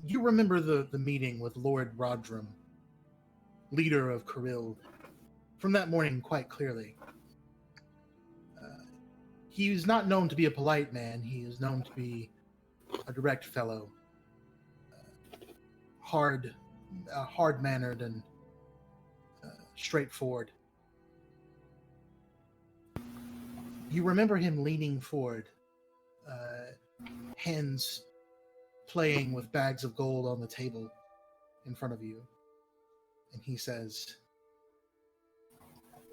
You remember the meeting with Lord Rodrum, leader of Kirill, from that morning quite clearly. He is not known to be a polite man. He is known to be a direct fellow, hard-mannered and straightforward. You remember him leaning forward, hands playing with bags of gold on the table in front of you, and he says,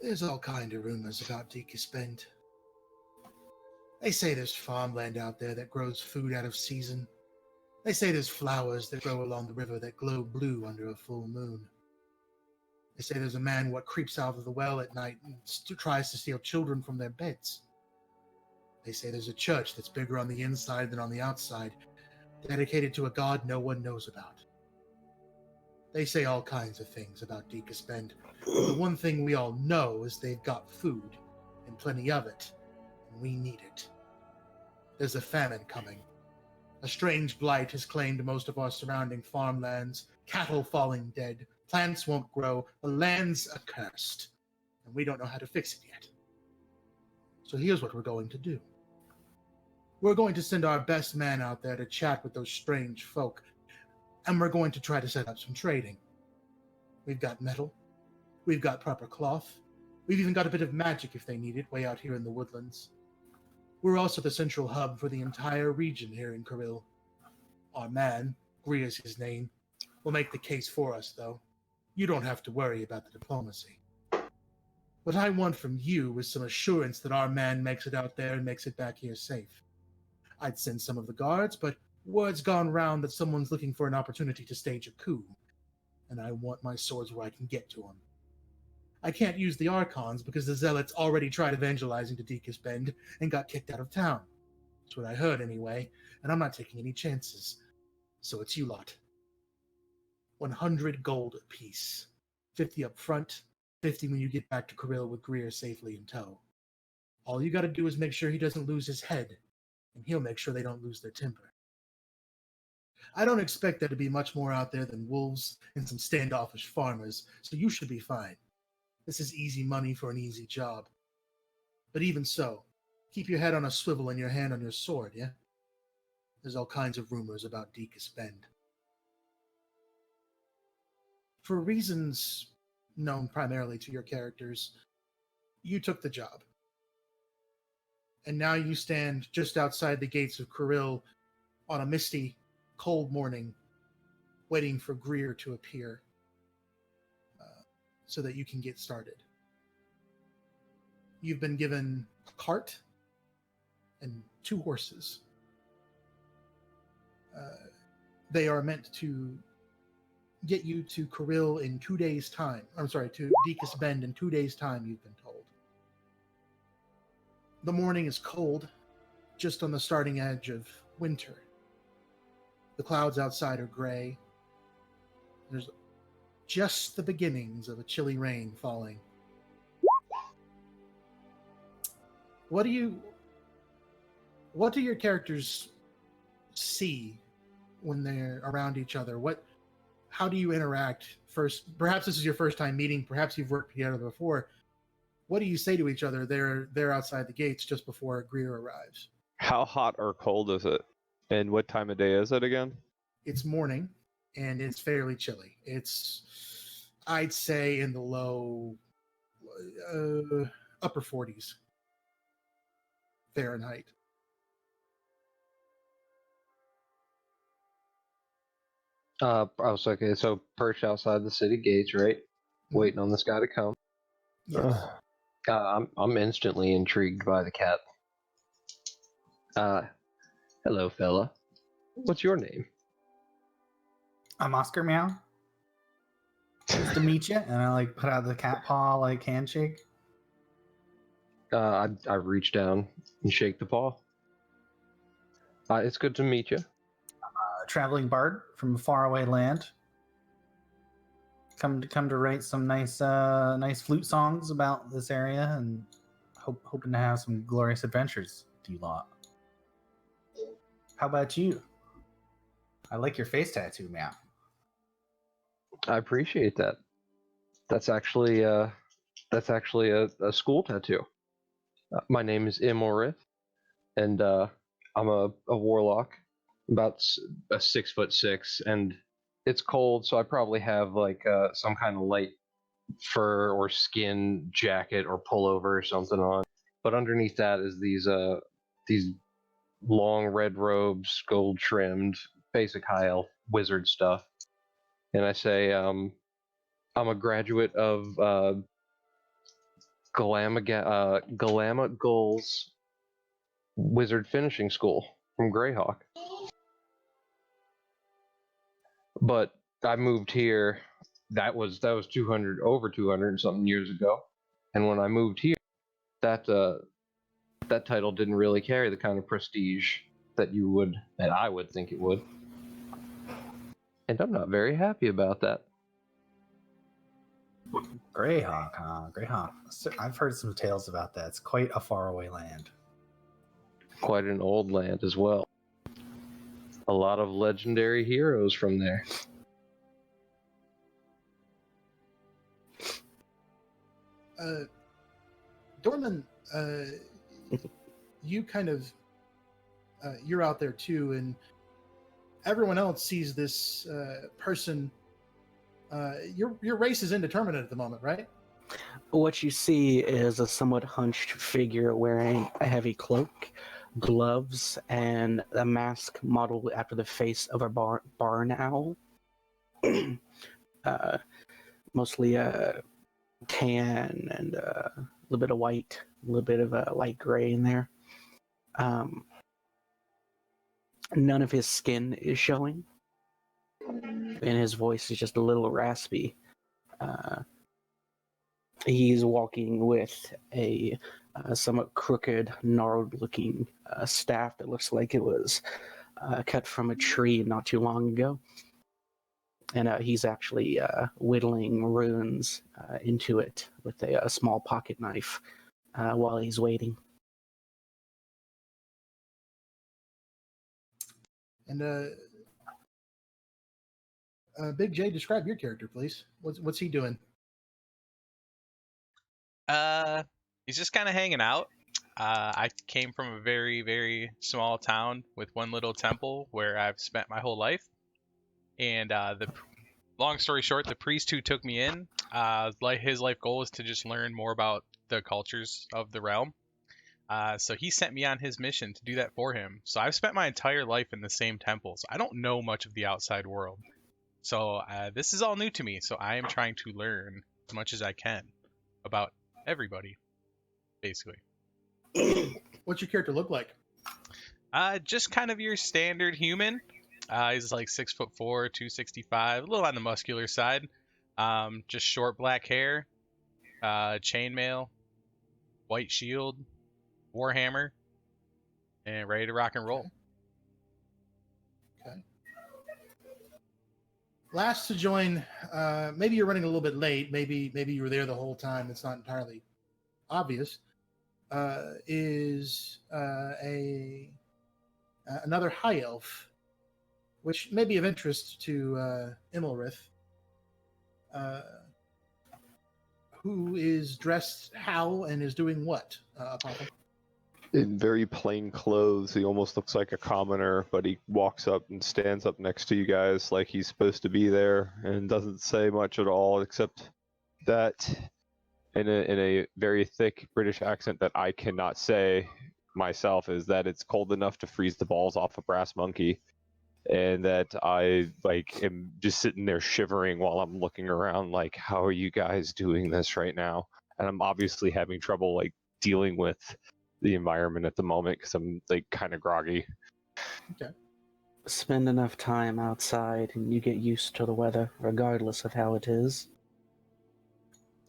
"There's all kind of rumors about Deekespend. They say there's farmland out there that grows food out of season. They say there's flowers that grow along the river that glow blue under a full moon. They say there's a man what creeps out of the well at night and tries to steal children from their beds. They say there's a church that's bigger on the inside than on the outside, dedicated to a god no one knows about. They say all kinds of things about Deekespend. The one thing we all know is they've got food, and plenty of it, and we need it. There's a famine coming. A strange blight has claimed most of our surrounding farmlands, cattle falling dead, plants won't grow, the land's accursed, and we don't know how to fix it yet. So here's what we're going to do. We're going to send our best man out there to chat with those strange folk, and we're going to try to set up some trading. We've got metal, we've got proper cloth, we've even got a bit of magic if they need it way out here in the woodlands. We're also the central hub for the entire region here in Kirill. Our man, Greer's his name, will make the case for us, though. You don't have to worry about the diplomacy. What I want from you is some assurance that our man makes it out there and makes it back here safe. I'd send some of the guards, but word's gone round that someone's looking for an opportunity to stage a coup, and I want my swords where I can get to them. I can't use the Archons because the Zealots already tried evangelizing to Deekespend and got kicked out of town. That's what I heard anyway, and I'm not taking any chances. So it's you lot. 100 gold apiece. 50 up front, 50 when you get back to Kirill with Greer safely in tow. All you gotta do is make sure he doesn't lose his head, and he'll make sure they don't lose their temper. I don't expect there to be much more out there than wolves and some standoffish farmers, so you should be fine. This is easy money for an easy job. But even so, keep your head on a swivel and your hand on your sword, yeah? There's all kinds of rumors about Deekespend. For reasons known primarily to your characters, you took the job. And now you stand just outside the gates of Kirill on a misty, cold morning, waiting for Greer to appear so that you can get started. You've been given a cart and 2 horses. They are meant to get you to Kirill in 2 days' time. I'm sorry, to Deekespend in 2 days' time, you've been told. The morning is cold, just on the starting edge of winter. The clouds outside are gray. There's just the beginnings of a chilly rain falling. What do your characters see when they're around each other? How do you interact first? Perhaps this is your first time meeting, perhaps you've worked together before. What do you say to each other? They're outside the gates just before Greer arrives. How hot or cold is it? And what time of day is it again? It's morning, and it's fairly chilly. It's, I'd say, in the low, upper 40s Fahrenheit. I was okay. So perched outside the city gates, right? Waiting on this guy to come. Yes. I'm instantly intrigued by the cat. Hello, fella. What's your name? I'm Oscar Meow. Nice to meet you. And I put out the cat paw handshake. I reach down and shake the paw. It's good to meet you. Traveling bard from a faraway land. Come to write some nice flute songs about this area, and hoping to have some glorious adventures with you lot. How about you? I like your face tattoo, Meow. I appreciate that. That's actually a school tattoo. My name is Imorith, and I'm a warlock, about a 6'6", and it's cold, so I probably have like some kind of light fur or skin jacket or pullover or something on. But underneath that is these long red robes, gold trimmed, basic high elf wizard stuff. And I say, I'm a graduate of Galama Gull's Wizard Finishing School from Greyhawk. But I moved here. That was 200 over 200 and something years ago. And when I moved here, that title didn't really carry the kind of prestige that I would think it would. And I'm not very happy about that. Greyhawk, huh? Greyhawk. I've heard some tales about that. It's quite a faraway land. Quite an old land as well. A lot of legendary heroes from there. Dorman, you kind of you're out there too, and everyone else sees this person. Your race is indeterminate at the moment, right? What you see is a somewhat hunched figure wearing a heavy cloak, gloves, and a mask modeled after the face of a barn owl. Mostly tan and a little bit of white, a little bit of a light gray in there. None of his skin is showing, and his voice is just a little raspy. He's walking with a somewhat crooked, gnarled-looking staff that looks like it was cut from a tree not too long ago. And he's actually whittling runes into it with a small pocket knife while he's waiting. And Big J, describe your character, please. What's he doing? He's just kind of hanging out. I came from a very, very small town with one little temple where I've spent my whole life. And long story short, the priest who took me in, his life goal is to just learn more about the cultures of the realm. So he sent me on his mission to do that for him. So I've spent my entire life in the same temples. I don't know much of the outside world. So this is all new to me. So I am trying to learn as much as I can about everybody, basically. What's your character look like? Just kind of your standard human. He's like 6'4", 265, a little on the muscular side. Just short black hair, chainmail, white shield, warhammer, and ready to rock and roll. Okay. Last to join, maybe you're running a little bit late. Maybe you were there the whole time. It's not entirely obvious. Is another high elf, which may be of interest to Immelrith, who is dressed how and is doing what, Apothel? In very plain clothes. He almost looks like a commoner, but he walks up and stands up next to you guys like he's supposed to be there and doesn't say much at all, except that in a very thick British accent that I cannot say myself, is that it's cold enough to freeze the balls off a brass monkey, and that I am just sitting there shivering while I'm looking around like, how are you guys doing this right now? And I'm obviously having trouble dealing with the environment at the moment because I'm kind of groggy. Okay. Spend enough time outside and you get used to the weather, regardless of how it is.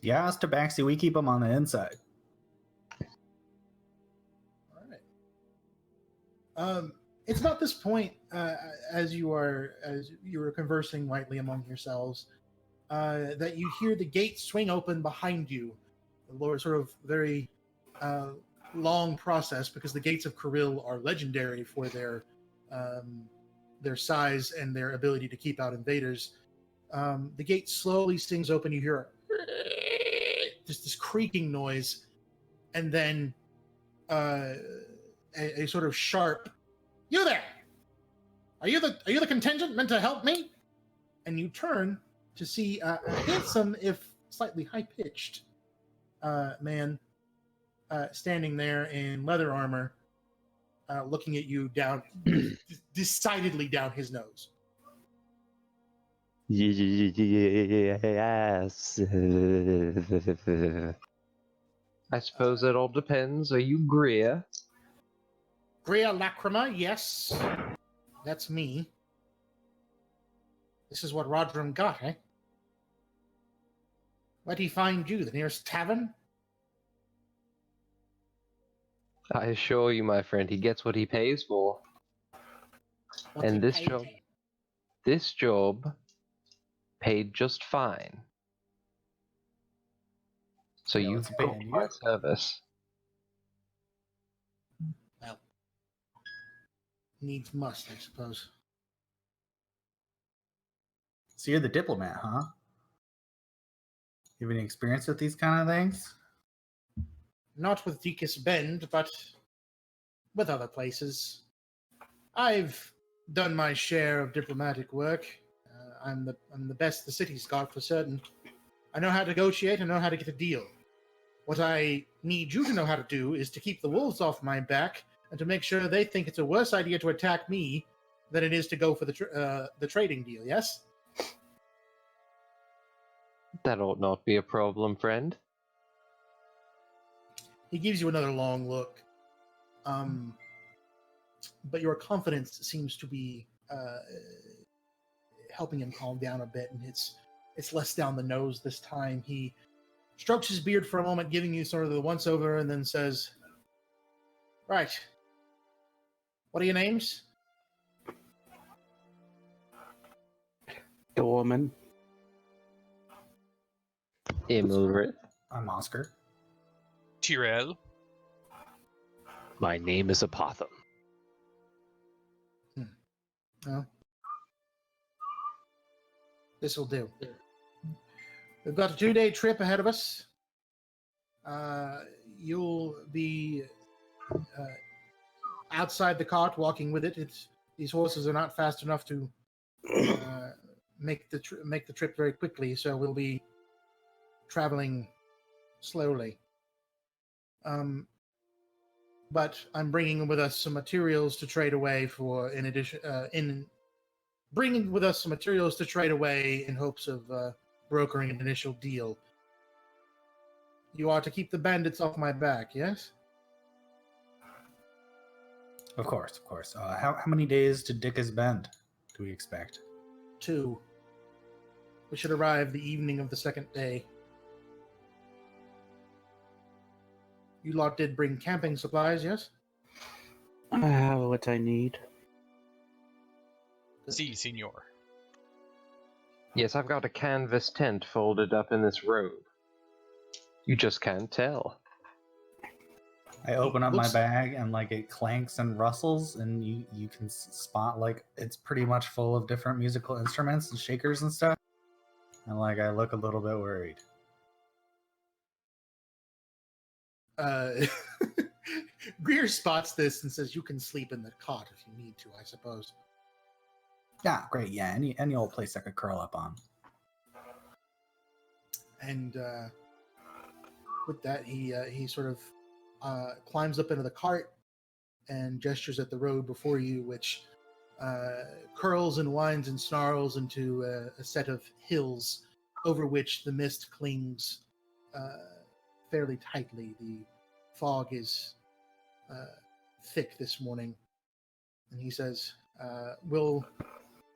Yeah, as Tabaxi, we keep them on the inside. All right. It's about this point, as you were conversing lightly among yourselves, that you hear the gate swing open behind you. The sort of very long process, because the gates of Kirill are legendary for their their size and their ability to keep out invaders. The gate slowly stings open. You hear just this creaking noise, and then a sort of sharp, "You there? Are you the contingent meant to help me?" And you turn to see a handsome, if slightly high-pitched, man standing there in leather armor, looking at you down, decidedly down his nose. Yes. I suppose it all depends. Are you Greer? Gria Lacrima, yes. That's me. This is what Rodram got, eh? Where'd he find you? The nearest tavern? I assure you, my friend, he gets what he pays for. What's And he this paid job- you? This job paid just fine. So Yeah, you what's he got paying you? my service. Well, needs must, I suppose. So you're the diplomat, huh? You have any experience with these kind of things? Not with Deacon's Bend, but with other places. I've done my share of diplomatic work. I'm the best the city's got for certain. I know how to negotiate. I know how to get a deal. What I need you to know how to do is to keep the wolves off my back and to make sure they think it's a worse idea to attack me than it is to go for the trading deal. Yes. That ought not be a problem, friend. He gives you another long look. But your confidence seems to be helping him calm down a bit, and it's less down the nose this time. He strokes his beard for a moment, giving you sort of the once-over, and then says, "Right. What are your names?" Dorman. Immelrith. I'm Oscar. Tyrell. My name is Apotham. Well, this will do. We've got a 2-day trip ahead of us. You'll be outside the cart, walking with it. These horses are not fast enough to make the trip very quickly, so we'll be traveling slowly. But I'm bringing with us some materials to trade away for, in addition, bringing with us some materials to trade away in hopes of brokering an initial deal. You are to keep the bandits off my back, yes? Of course, of course. How many days to Dickus Bend do we expect? 2. We should arrive the evening of the second day. You lot did bring camping supplies, yes? I have what I need. Si, senor. Yes, I've got a canvas tent folded up in this robe. You just can't tell. I open up my Looks- bag and like it clanks and rustles, and you can spot like it's pretty much full of different musical instruments and shakers and stuff. And like I look a little bit worried. Greer spots this and says, "You can sleep in the cot if you need to, I suppose." Yeah, great. Yeah, any old place I could curl up on. And with that, he sort of climbs up into the cart and gestures at the road before you, which curls and winds and snarls into a set of hills over which the mist clings fairly tightly. The fog is thick this morning. And he says,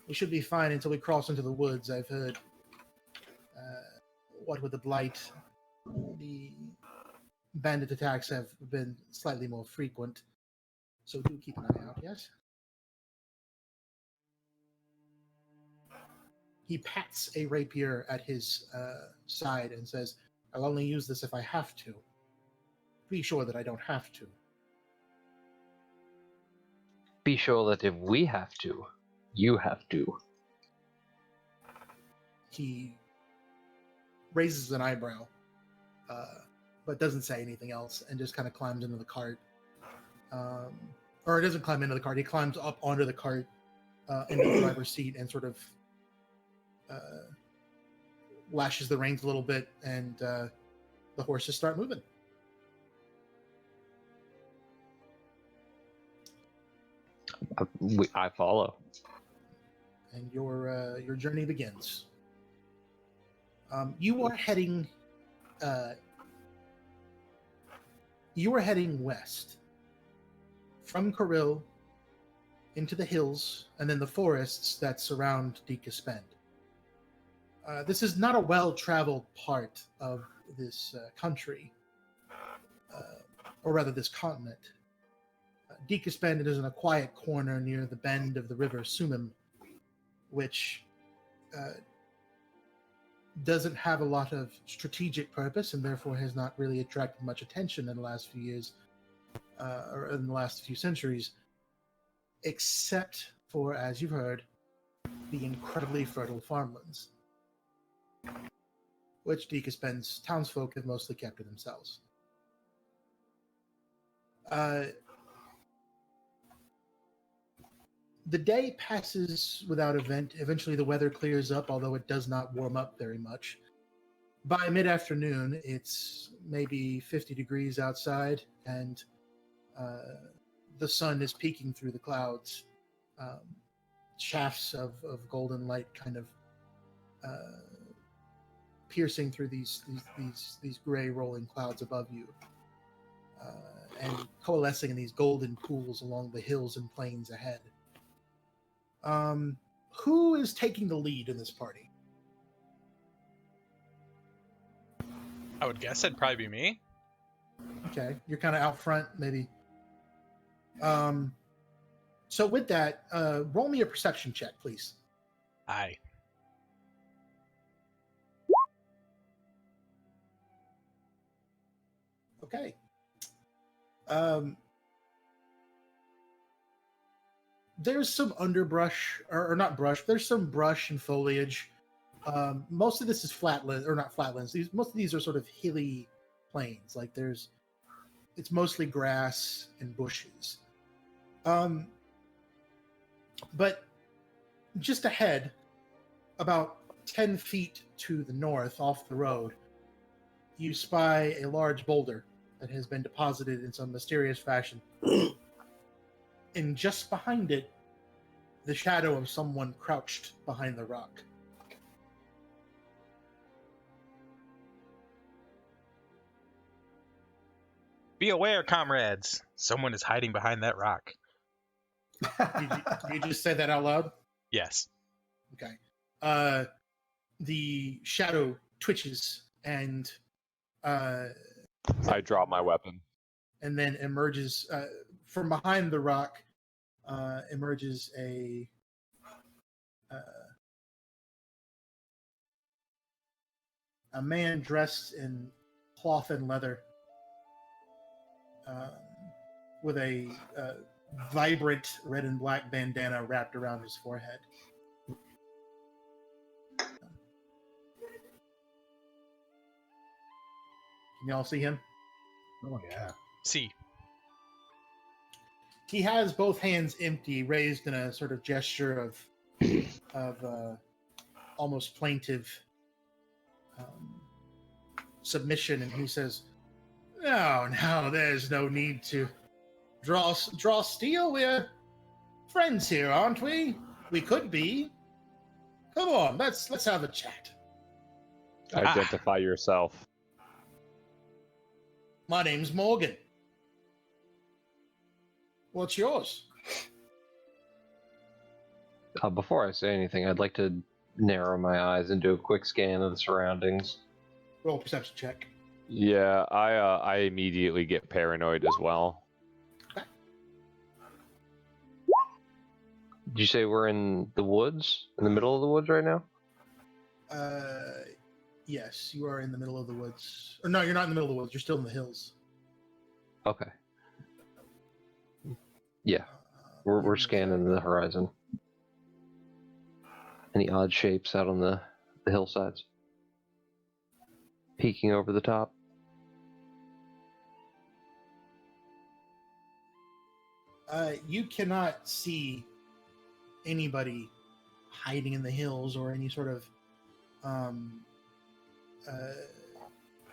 we should be fine until we cross into the woods. I've heard, what with the blight, the bandit attacks have been slightly more frequent. So do keep an eye out, yes? He pats a rapier at his side and says, "I'll only use this if I have to. Be sure that I don't have to." Be sure that if we have to, You have to. He raises an eyebrow, but doesn't say anything else, and just kind of climbs into the cart. Or he doesn't climb into the cart. He climbs up onto the cart into the driver's seat and sort of lashes the reins a little bit, and the horses start moving. I follow. And your journey begins. You are heading west from Coril into the hills and then the forests that surround Dikaspend. This is not a well-traveled part of this country, or rather this continent. Dikaspend is in a quiet corner near the bend of the river Sumim, which doesn't have a lot of strategic purpose and therefore has not really attracted much attention in the last few years, or in the last few centuries, except for, as you've heard, the incredibly fertile farmlands, which Dikaspend's townsfolk have mostly kept to themselves. The day passes without event. Eventually the weather clears up, although it does not warm up very much. By mid-afternoon, it's maybe 50 degrees outside, and the sun is peeking through the clouds. Shafts of golden light kind of piercing through these gray rolling clouds above you, and coalescing in these golden pools along the hills and plains ahead. Who is taking the lead in this party? I would guess it'd probably be me. Okay, you're kind of out front, maybe. So with that, roll me a perception check, please. Aye. Okay. There's some underbrush, or not brush. There's some brush and foliage. Most of this is flatland, or not flatlands. Most of these are sort of hilly plains. Like it's mostly grass and bushes. But just ahead, about 10 feet to the north, off the road, you spy a large boulder that has been deposited in some mysterious fashion. And just behind it, the shadow of someone crouched behind the rock. Be aware, comrades. Someone is hiding behind that rock. Did you just say that out loud? Yes. Okay. The shadow twitches and I drop my weapon. and then emerges from behind the rock. Emerges a man dressed in cloth and leather, with a vibrant red and black bandana wrapped around his forehead. Can y'all see him? Oh yeah. See. He has both hands empty, raised in a sort of gesture of almost plaintive submission, and he says, "No, there's no need to draw steel. We're friends here, aren't we? We could be. Come on, let's have a chat. Identify yourself. My name's Morgan. What's yours?" Before I say anything, I'd like to narrow my eyes and do a quick scan of the surroundings. Roll a perception check. Yeah, I immediately get paranoid as well. Did you say we're in the woods? In the middle of the woods right now? Yes, you are in the middle of the woods. Or no, you're not in the middle of the woods. You're still in the hills. Okay. Yeah, we're scanning the horizon. Any odd shapes out on the hillsides? Peeking over the top? You cannot see anybody hiding in the hills or any sort of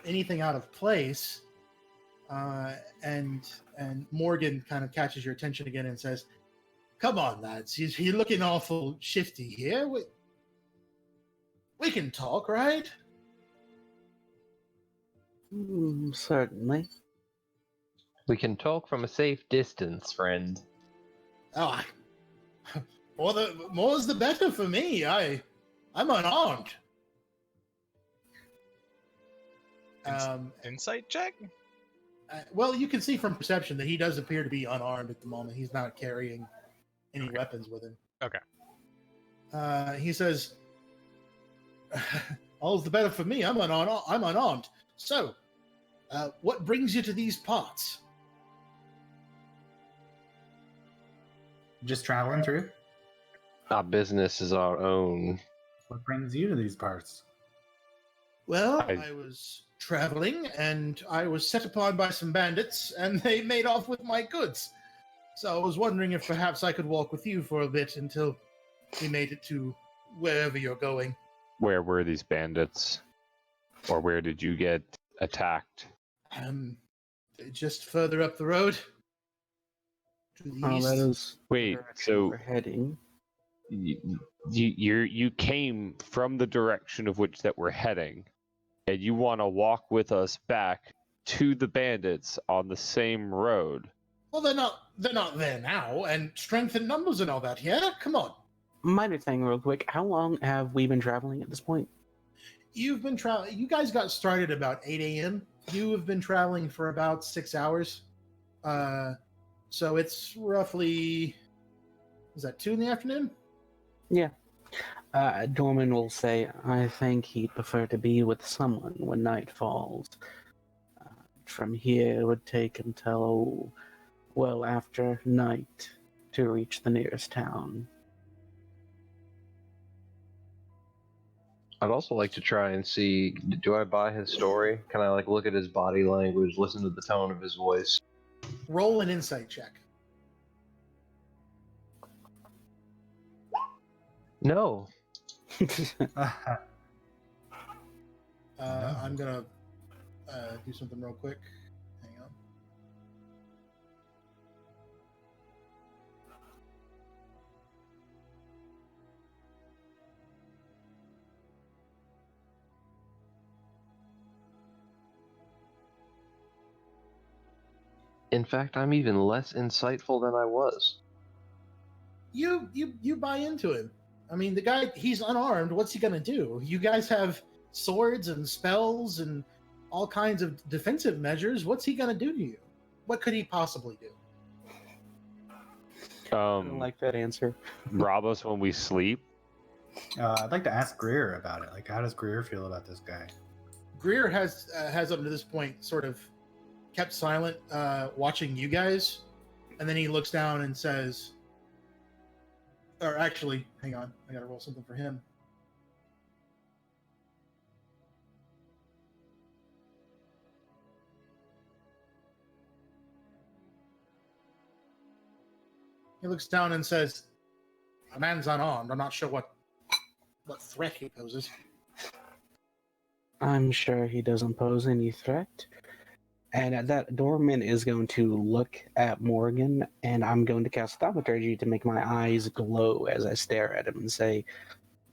anything out of place. And Morgan kind of catches your attention again and says, "Come on, lads, you're looking awful shifty here. We can talk, right?" Certainly. We can talk from a safe distance, friend. Oh, more's the better for me. I'm unarmed. Insight check? Well, you can see from perception that he does appear to be unarmed at the moment. He's not carrying any weapons with him. Okay. He says, "All's the better for me. I'm unarmed. So, what brings you to these parts?" Just traveling through? Our business is our own. What brings you to these parts? Well, I was traveling, and I was set upon by some bandits, and they made off with my goods. So I was wondering if perhaps I could walk with you for a bit until we made it to wherever you're going. Where were these bandits? Or where did you get attacked? Just further up the road. To the east. That is Wait, the direction so we're heading. you came from the direction of which that we're heading, and you want to walk with us back to the bandits on the same road. Well, they're not there now, and strength in numbers and all that. Yeah, come on. Minor thing, real quick. How long have we been traveling at this point? You've been traveling. You guys got started about 8 a.m. You have been traveling for about 6 hours. So it's roughly, is that 2 in the afternoon? Yeah. Dorman will say, "I think he'd prefer to be with someone when night falls. From here, it would take until well after night to reach the nearest town." I'd also like to try and see, do I buy his story? Can I look at his body language, listen to the tone of his voice? Roll an insight check. No. I'm gonna do something real quick. Hang on. In fact, I'm even less insightful than I was. You buy into him. I mean, the guy, he's unarmed. What's he gonna do? You guys have swords and spells and all kinds of defensive measures. What's he gonna do to you? What could he possibly do? I don't like that answer. Rob us when we sleep. I'd like to ask Greer about it. Like, how does Greer feel about this guy? Greer has up to this point sort of kept silent, watching you guys, and then he looks down and says, or actually, hang on, I gotta roll something for him. He looks down and says, "A man's unarmed. I'm not sure what threat he poses." I'm sure he doesn't pose any threat. And at that, Dorman is going to look at Morgan, and I'm going to cast Thaumaturgy to make my eyes glow as I stare at him and say,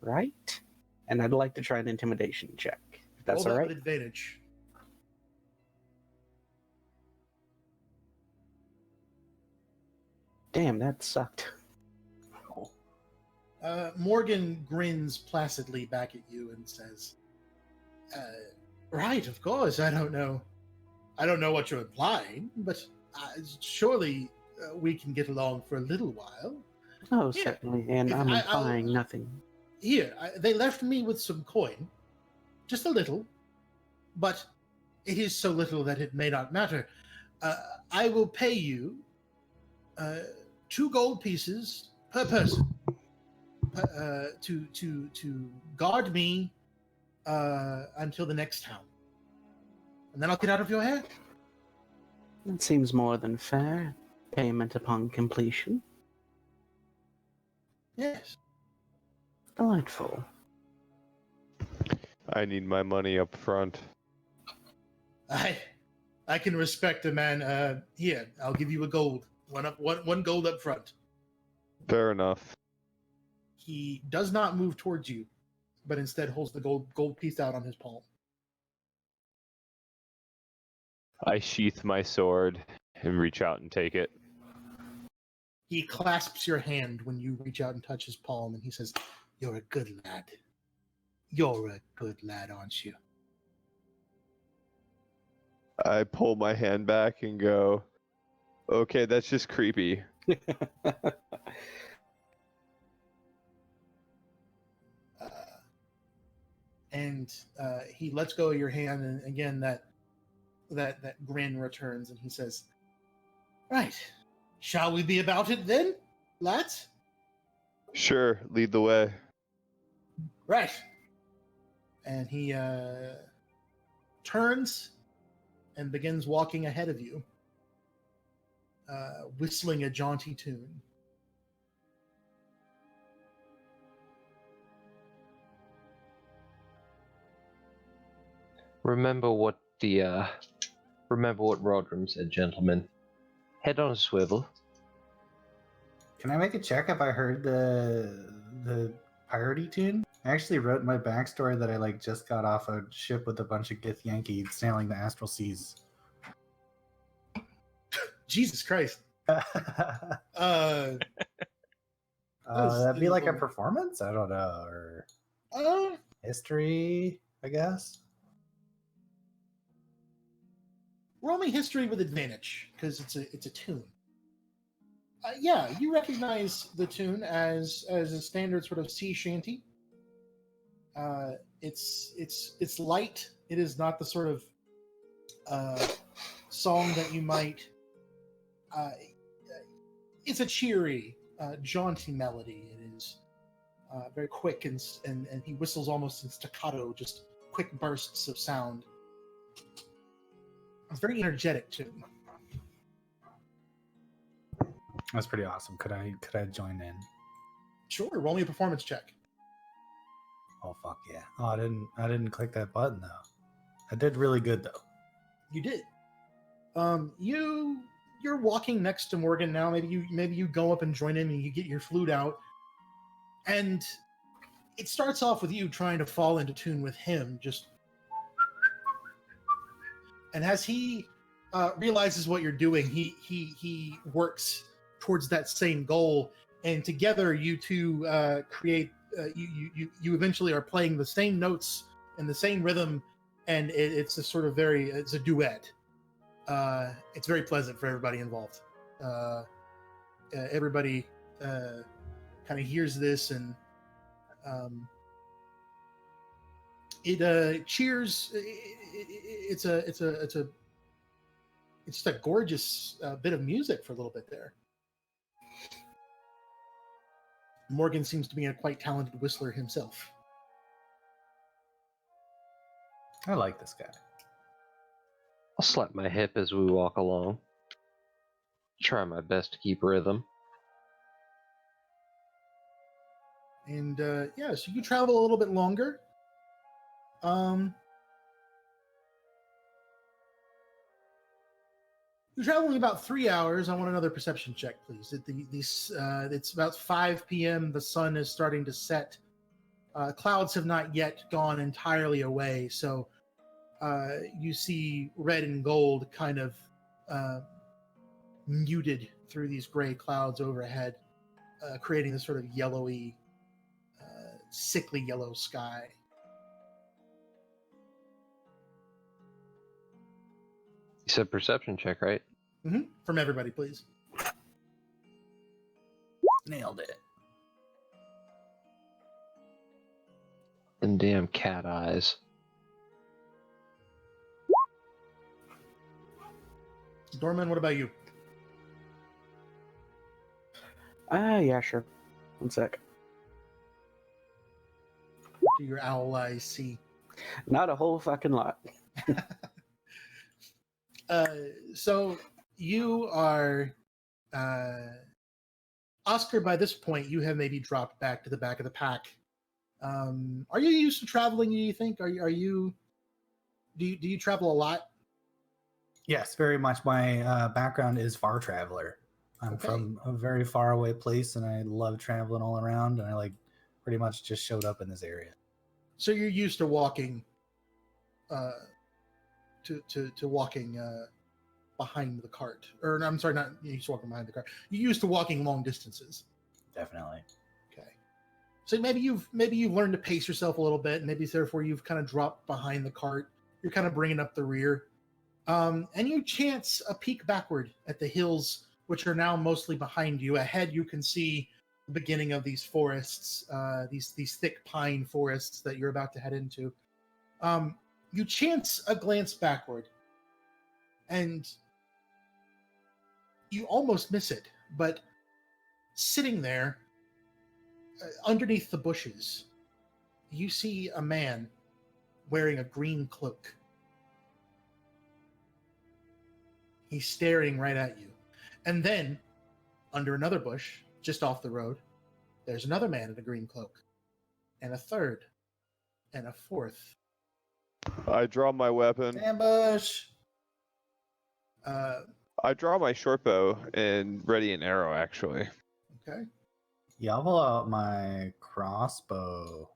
"Right?" And I'd like to try an intimidation check. If that's Roll all that right. with advantage. Damn, that sucked. Morgan grins placidly back at you and says, "Right, of course. I don't know what you're implying, but surely we can get along for a little while." Oh, Yeah. certainly. And If I'm I'll- implying nothing. Here, they left me with some coin, just a little, but it is so little that it may not matter. I will pay you 2 gold pieces per person. to guard me until the next town, and then I'll get out of your hair. That seems more than fair. Payment upon completion. Yes. Delightful. I need my money up front. I can respect a man. Here, I'll give you a gold. One gold up front. Fair enough. He does not move towards you, but instead holds the gold piece out on his palm. I sheath my sword and reach out and take it. He clasps your hand when you reach out and touch his palm, and he says, "You're a good lad. You're a good lad, aren't you?" I pull my hand back and go, okay, that's just creepy. And he lets go of your hand, and again that grin returns, and he says, "Right, shall we be about it then, lads?" Sure, lead the way. Right. And he turns and begins walking ahead of you, whistling a jaunty tune. Remember what Rodram said, gentlemen. Head on a swivel. Can I make a check if I heard the piratey tune? I actually wrote in my backstory that I just got off a ship with a bunch of Githyanki sailing the astral seas. Jesus Christ. That'd be like a performance? I don't know. Or history, I guess. Roll me history with advantage, because it's a tune. Yeah, you recognize the tune as a standard sort of sea shanty. It's light. It is not the sort of song that you might. It's a cheery, jaunty melody. It is very quick, and he whistles almost in staccato, just quick bursts of sound. It's very energetic too. That's pretty awesome. Could I join in? Sure, roll me a performance check. Oh fuck yeah! Oh, I didn't click that button though. I did really good though. You did. You're walking next to Morgan now. Maybe you go up and join him, and you get your flute out, and it starts off with you trying to fall into tune with him, just. And as he realizes what you're doing, he works towards that same goal, and together you two create. You eventually are playing the same notes and the same rhythm, and it's a sort of it's a duet. It's very pleasant for everybody involved. Everybody kind of hears this, and it cheers. It's just a gorgeous bit of music for a little bit there. Morgan seems to be a quite talented whistler himself. I like this guy. I'll slap my hip as we walk along. Try my best to keep rhythm. And yeah, so you travel a little bit longer. You're traveling about 3 hours. I want another perception check, please. It's about 5 p.m. The sun is starting to set. Clouds have not yet gone entirely away, so you see red and gold kind of muted through these gray clouds overhead, creating this sort of yellowy, sickly yellow sky. You said perception check, right? Mm-hmm. From everybody, please. Nailed it. And damn cat eyes. Dorman, what about you? Yeah, sure. One sec. do your owl eyes see? Not a whole fucking lot. So you are, Oscar. By this point, you have maybe dropped back to the back of the pack. Are you used to traveling? Do you think? Do you travel a lot? Yes, very much. My background is far traveler. I'm Okay. from a very far away place, and I love traveling all around. And I like pretty much just showed up in this area. So you're used to walking, to walking behind the cart, or no, I'm sorry, not you used to walking behind the cart. You're used to walking long distances. Definitely. Okay. So maybe you've learned to pace yourself a little bit, and maybe therefore you've kind of dropped behind the cart. You're kind of bringing up the rear, and you chance a peek backward at the hills, which are now mostly behind you. Ahead, you can see the beginning of these forests, these thick pine forests that you're about to head into. You chance a glance backward, and you almost miss it. But sitting there, underneath the bushes, you see a man wearing a green cloak. He's staring right at you. And then, under another bush, just off the road, there's another man in a green cloak. And a third. And a fourth. I draw my weapon. Ambush. I draw my short bow and ready an arrow, actually. Okay. Yeah, I'll pull out my crossbow.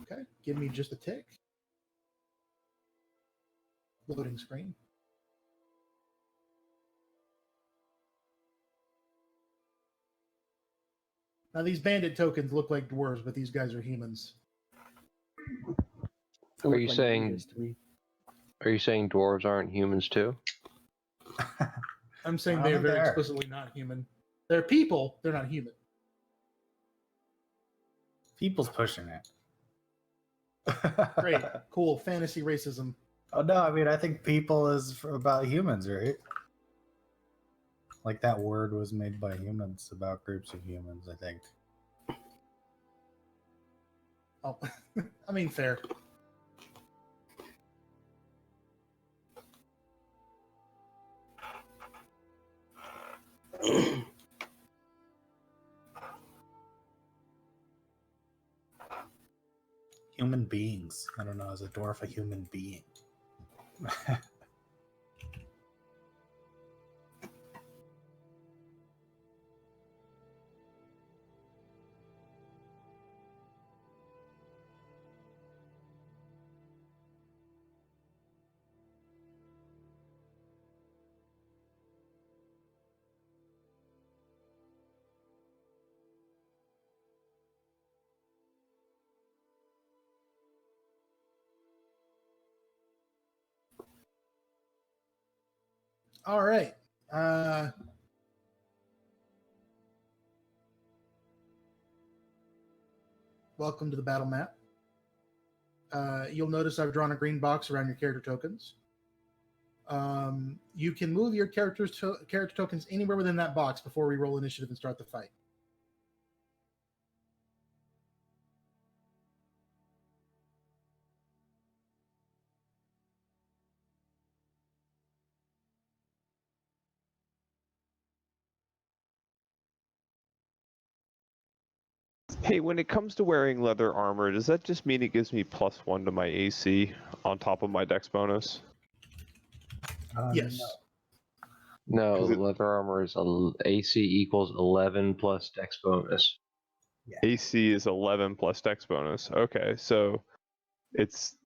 Okay. Give me just a tick. Loading screen. Now these bandit tokens look like dwarves, but these guys are humans. They Are look you like saying- ninjas to me. Are you saying dwarves aren't humans too? I'm saying I they're don't think very they are. explicitly not human. They're people, they're not human. People's pushing it. Great. Cool. Fantasy racism. Oh no, I mean I think people is about humans, right? Like that word was made by humans about groups of humans, I think. Oh, I mean, fair. Human beings. I don't know, is a dwarf a human being? All right. Welcome to the battle map. You'll notice I've drawn a green box around your character tokens. You can move your character tokens anywhere within that box before we roll initiative and start the fight. Hey, when it comes to wearing leather armor, does that just mean it gives me +1 to my AC on top of my dex bonus? Yes. No, 'Cause it- leather armor is AC equals 11 plus dex bonus. AC is 11 plus dex bonus. Okay, so it's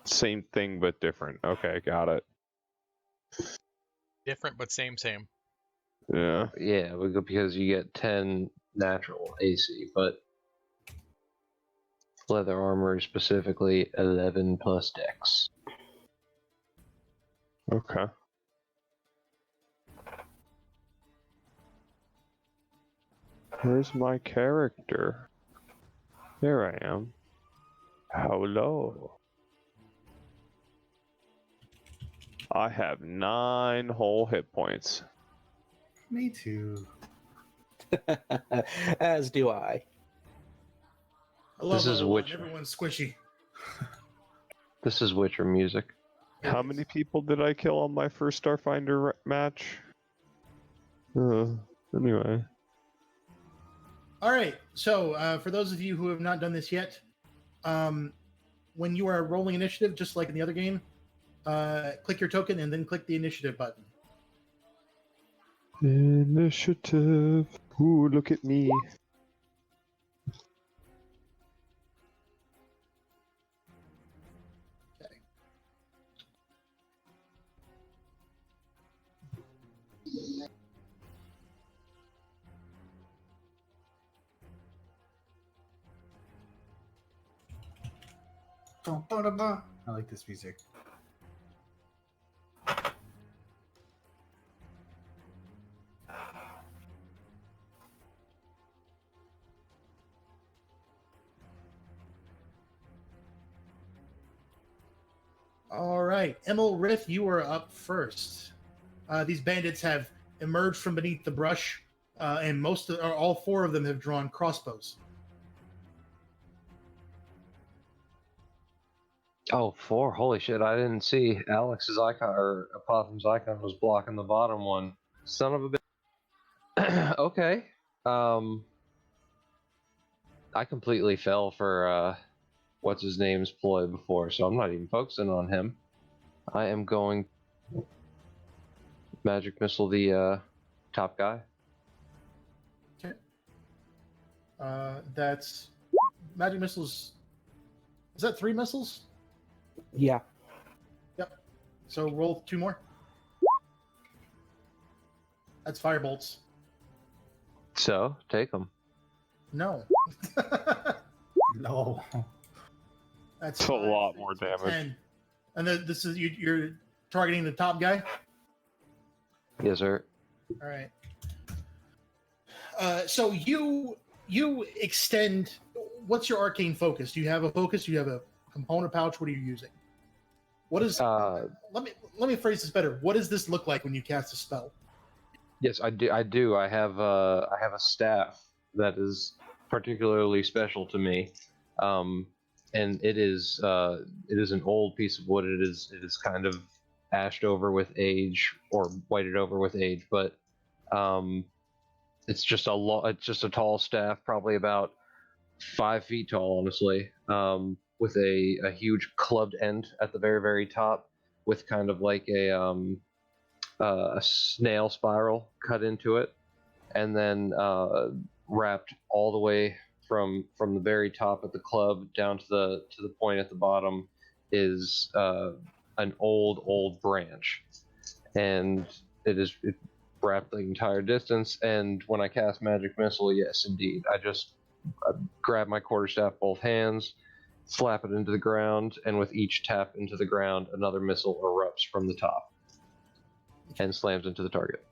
same thing but different. Okay, got it. Different but same. Yeah. Yeah, because you get 10 natural AC, but leather armor is specifically 11 plus dex. Okay. Where's my character? There I am. Hello. I have 9 whole hit points. Me too. As do I. I love This is Oolong. Witcher. Everyone's squishy. This is Witcher music. How many people did I kill on my first Starfinder match? Anyway. All right. So, for those of you who have not done this yet, when you are rolling initiative, just like in the other game, click your token and then click the initiative button. Initiative. Ooh, look at me. Okay. I like this music. All right, Emil Rith, you are up first. These bandits have emerged from beneath the brush, and all four of them have drawn crossbows. Oh, 4. Holy shit, I didn't see Alex's icon, or Apothem's icon was blocking the bottom one. Son of a bitch. Okay. I completely fell for, what's his name's ploy before, so I'm not even focusing on him. I am going Magic Missile the, top guy. Okay. That's magic missiles. Is that 3 missiles? Yeah. So roll 2 more. That's firebolts. So, take him. No. No. That's It's a 5, lot 6, more damage. 10. And then this is you're targeting the top guy. Yes, sir. All right. So you extend. What's your arcane focus? Do you have a focus? Do you have a component pouch? What are you using? What is? Let me phrase this better. What does this look like when you cast a spell? Yes, I do. I have a staff that is particularly special to me, and it is an old piece of wood. It is kind of ashed over with age or whited over with age, but it's just a tall staff, probably about 5 feet tall, honestly, with a huge clubbed end at the very, very top, with kind of like a snail spiral cut into it, and then wrapped all the way from the very top at the club down to the point at the bottom is an old branch, and it wrapped the entire distance. And when I cast Magic Missile, yes, indeed, I grab my quarterstaff both hands, slap it into the ground, and with each tap into the ground, another missile erupts from the top and slams into the target.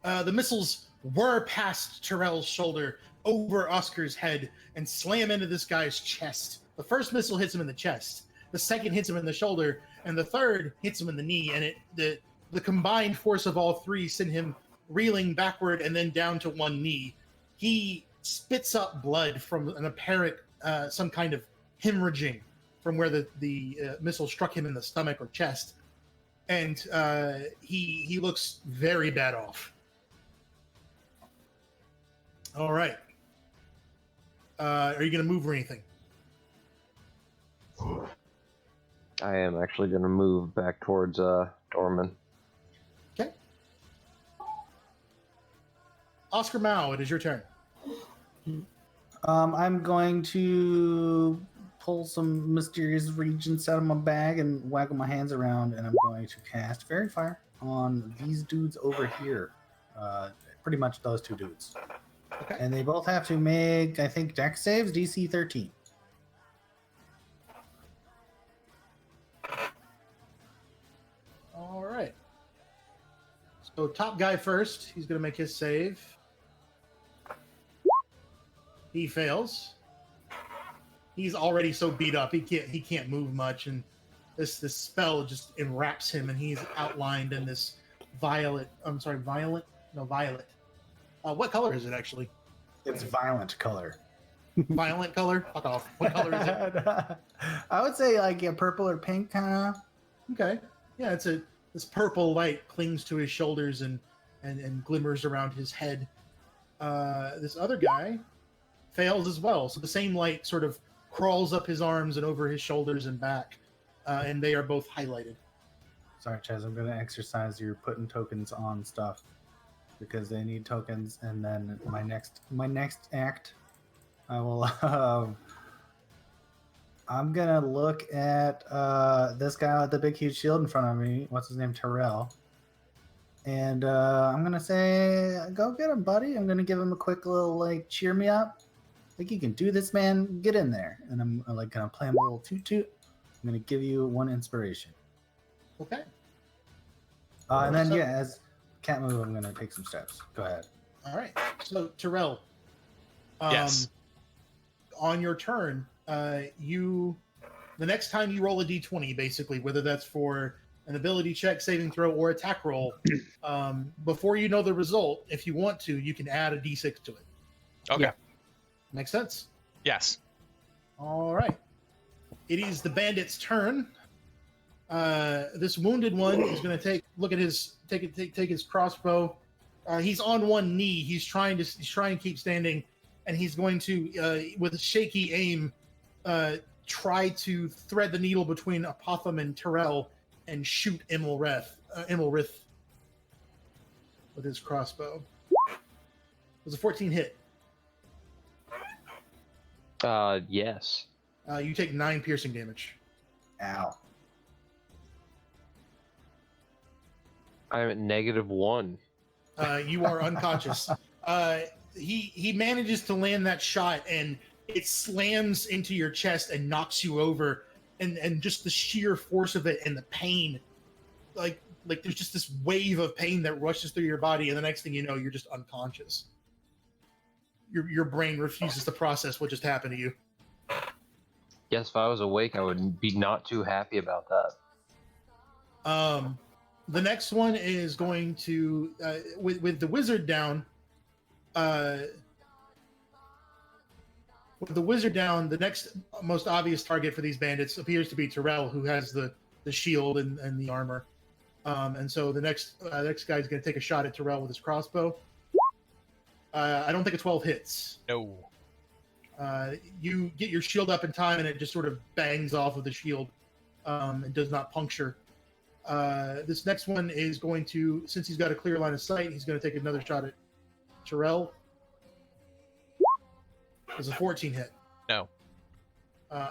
The missiles whir past Terrell's shoulder, over Oscar's head, and slam into this guy's chest. The first missile hits him in the chest. The second hits him in the shoulder, and the third hits him in the knee. And the combined force of all three send him reeling backward and then down to one knee. He spits up blood from an apparent some kind of hemorrhaging from where the missile struck him in the stomach or chest, and he looks very bad off. All right. Are you going to move or anything? I am actually going to move back towards Dorman. Okay. Oscar Mao, it is your turn. I'm going to pull some mysterious regents out of my bag and waggle my hands around, and I'm going to cast Fairy Fire on these dudes over here. Pretty much those two dudes. Okay. And they both have to make, I think, dex saves, DC 13. All right. So top guy first. He's going to make his save. He fails. He's already so beat up. He can't move much, and this spell just enwraps him, and he's outlined in this violet. What color is it actually? It's violent color. Violent color? Fuck off. What color is it? I would say like a purple or pink kind of. Okay. Yeah, this purple light clings to his shoulders and glimmers around his head. This other guy fails as well. So the same light sort of crawls up his arms and over his shoulders and back, and they are both highlighted. Sorry, Chaz, I'm going to exercise your putting tokens on stuff because they need tokens. And then my next act, I will. I'm gonna look at this guy with the big huge shield in front of me. What's his name? Terrell. And I'm gonna say, "Go get him, buddy." I'm gonna give him a quick little like cheer me up. Like, you can do this, man. Get in there. And I'm like gonna play him a little toot toot. I'm gonna give you 1 inspiration. Okay. And then yeah, as can't move, I'm gonna take some steps. Go ahead. All right. So Terrell. Yes. On your turn, the next time you roll a d20, basically, whether that's for an ability check, saving throw, or attack roll, before you know the result, if you want to, you can add a d6 to it. Okay. Yeah. Make sense? Yes. All right. It is the bandit's turn. This wounded one is going to take his crossbow. He's on one knee. He's trying to keep standing, and he's going to, with a shaky aim, try to thread the needle between Apotham and Terrell and shoot Immelrith with his crossbow. It was a 14 hit. Yes. You take 9 piercing damage. Ow. I'm at -1. You are unconscious. He manages to land that shot, and it slams into your chest and knocks you over. And just the sheer force of it and the pain, like there's just this wave of pain that rushes through your body, and the next thing you know, you're just unconscious. Your brain refuses to process what just happened to you. Yes, if I was awake, I would be not too happy about that. The next one is going to with the wizard down. With the wizard down, the next most obvious target for these bandits appears to be Terrell, who has the shield and the armor. And so the next guy's going to take a shot at Terrell with his crossbow. I don't think a 12 hits. No. You get your shield up in time, and it just sort of bangs off of the shield. It does not puncture. This next one is going to, since he's got a clear line of sight, he's going to take another shot at Terrell. It's a 14 hit. No.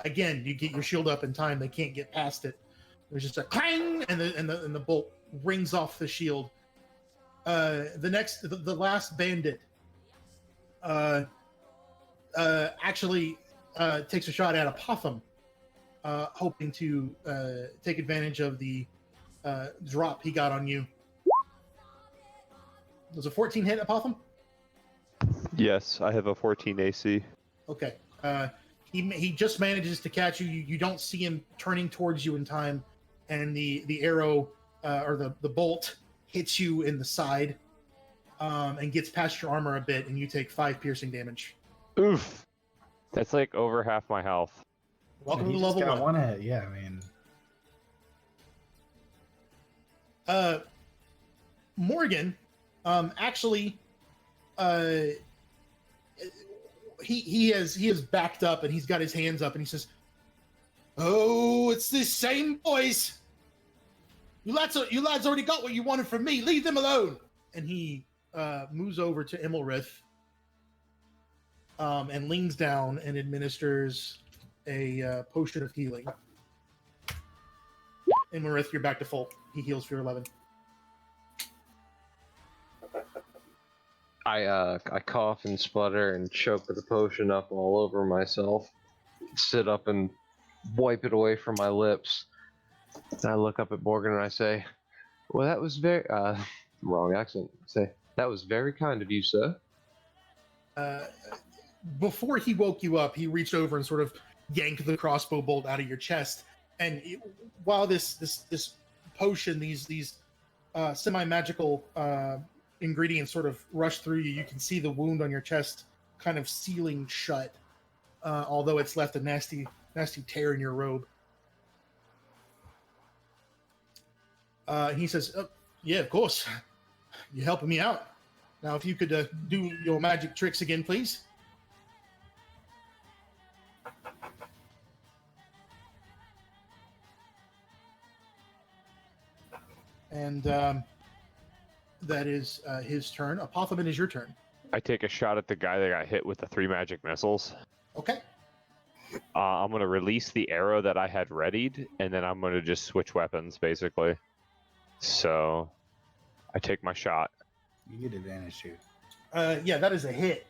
Again, you get your shield up in time. They can't get past it. There's just a clang, and the bolt rings off the shield. The last bandit actually takes a shot at Apotham, hoping to take advantage of the drop he got on you. Was a 14 hit, Apotham? Yes, I have a 14 AC. Okay. He just manages to catch you. You don't see him turning towards you in time, and the arrow or the bolt hits you in the side, and gets past your armor a bit, and you take 5 piercing damage. Oof. That's like over half my health. Welcome He to just level got 1. one hit. Yeah, I mean, Morgan, actually, he has backed up, and he's got his hands up, and he says, "Oh, it's the same boys. You lads already got what you wanted from me. Leave them alone." And he moves over to Immelrith, and leans down and administers a potion of healing. Immelrith, you're back to full. He heals for your 11. I cough and splutter and choke the potion up all over myself. Sit up and wipe it away from my lips. And I look up at Morgan and I say, "Well, that was very wrong accent. Say that was very kind of you, sir." Before he woke you up, he reached over and sort of yanked the crossbow bolt out of your chest. And while this potion, these semi-magical ingredients sort of rush through you, you can see the wound on your chest kind of sealing shut. although it's left a nasty tear in your robe. He says, "Yeah, of course. You're helping me out. Now, if you could do your magic tricks again, please." And that is his turn. Apothemon, is your turn. I take a shot at the guy that got hit with the 3 magic missiles. Okay. I'm going to release the arrow that I had readied, and then I'm going to just switch weapons, basically. So, I take my shot. You get advantage too. Yeah, that is a hit.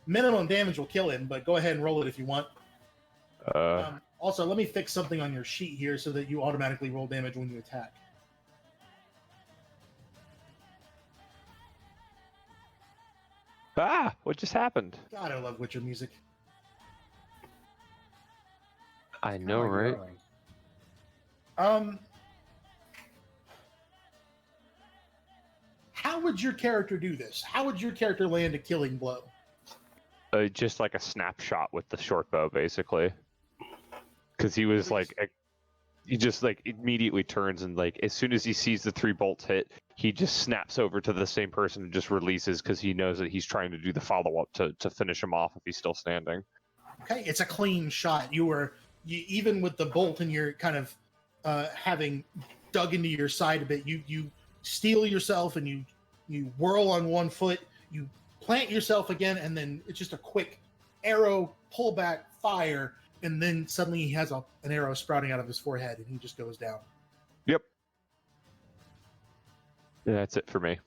Minimum damage will kill him, but go ahead and roll it if you want. Also, let me fix something on your sheet here so that you automatically roll damage when you attack. What just happened? God, I love Witcher music. I know, How are you right? rolling? How would your character do this? How would your character land a killing blow? Just like a snapshot with the short bow, basically. Because he was he just like immediately turns and like as soon as he sees the 3 bolts hit, he just snaps over to the same person and just releases because he knows that he's trying to do the follow up to finish him off if he's still standing. Okay, it's a clean shot. You even with the bolt and you're kind of having dug into your side a bit, you steel yourself and you whirl on one foot, you plant yourself again, and then it's just a quick arrow, pull back, fire, and then suddenly he has an arrow sprouting out of his forehead and he just goes down. Yep. Yeah, that's it for me.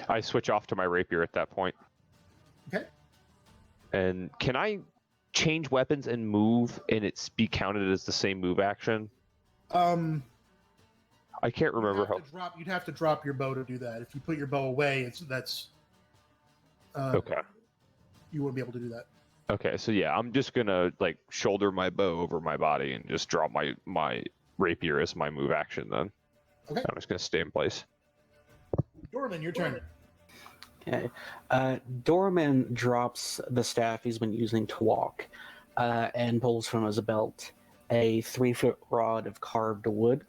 I switch off to my rapier at that point. Okay. And can I change weapons and move and it's be counted as the same move action? I can't remember how. You'd have to drop your bow to do that. If you put your bow away, Okay. You wouldn't be able to do that. Okay, so yeah, I'm just gonna like shoulder my bow over my body and just drop my rapier as my move action then. Okay. I'm just gonna stay in place. Dorman, your turn. Okay. Dorman drops the staff he's been using to walk and pulls from his belt a 3-foot rod of carved wood,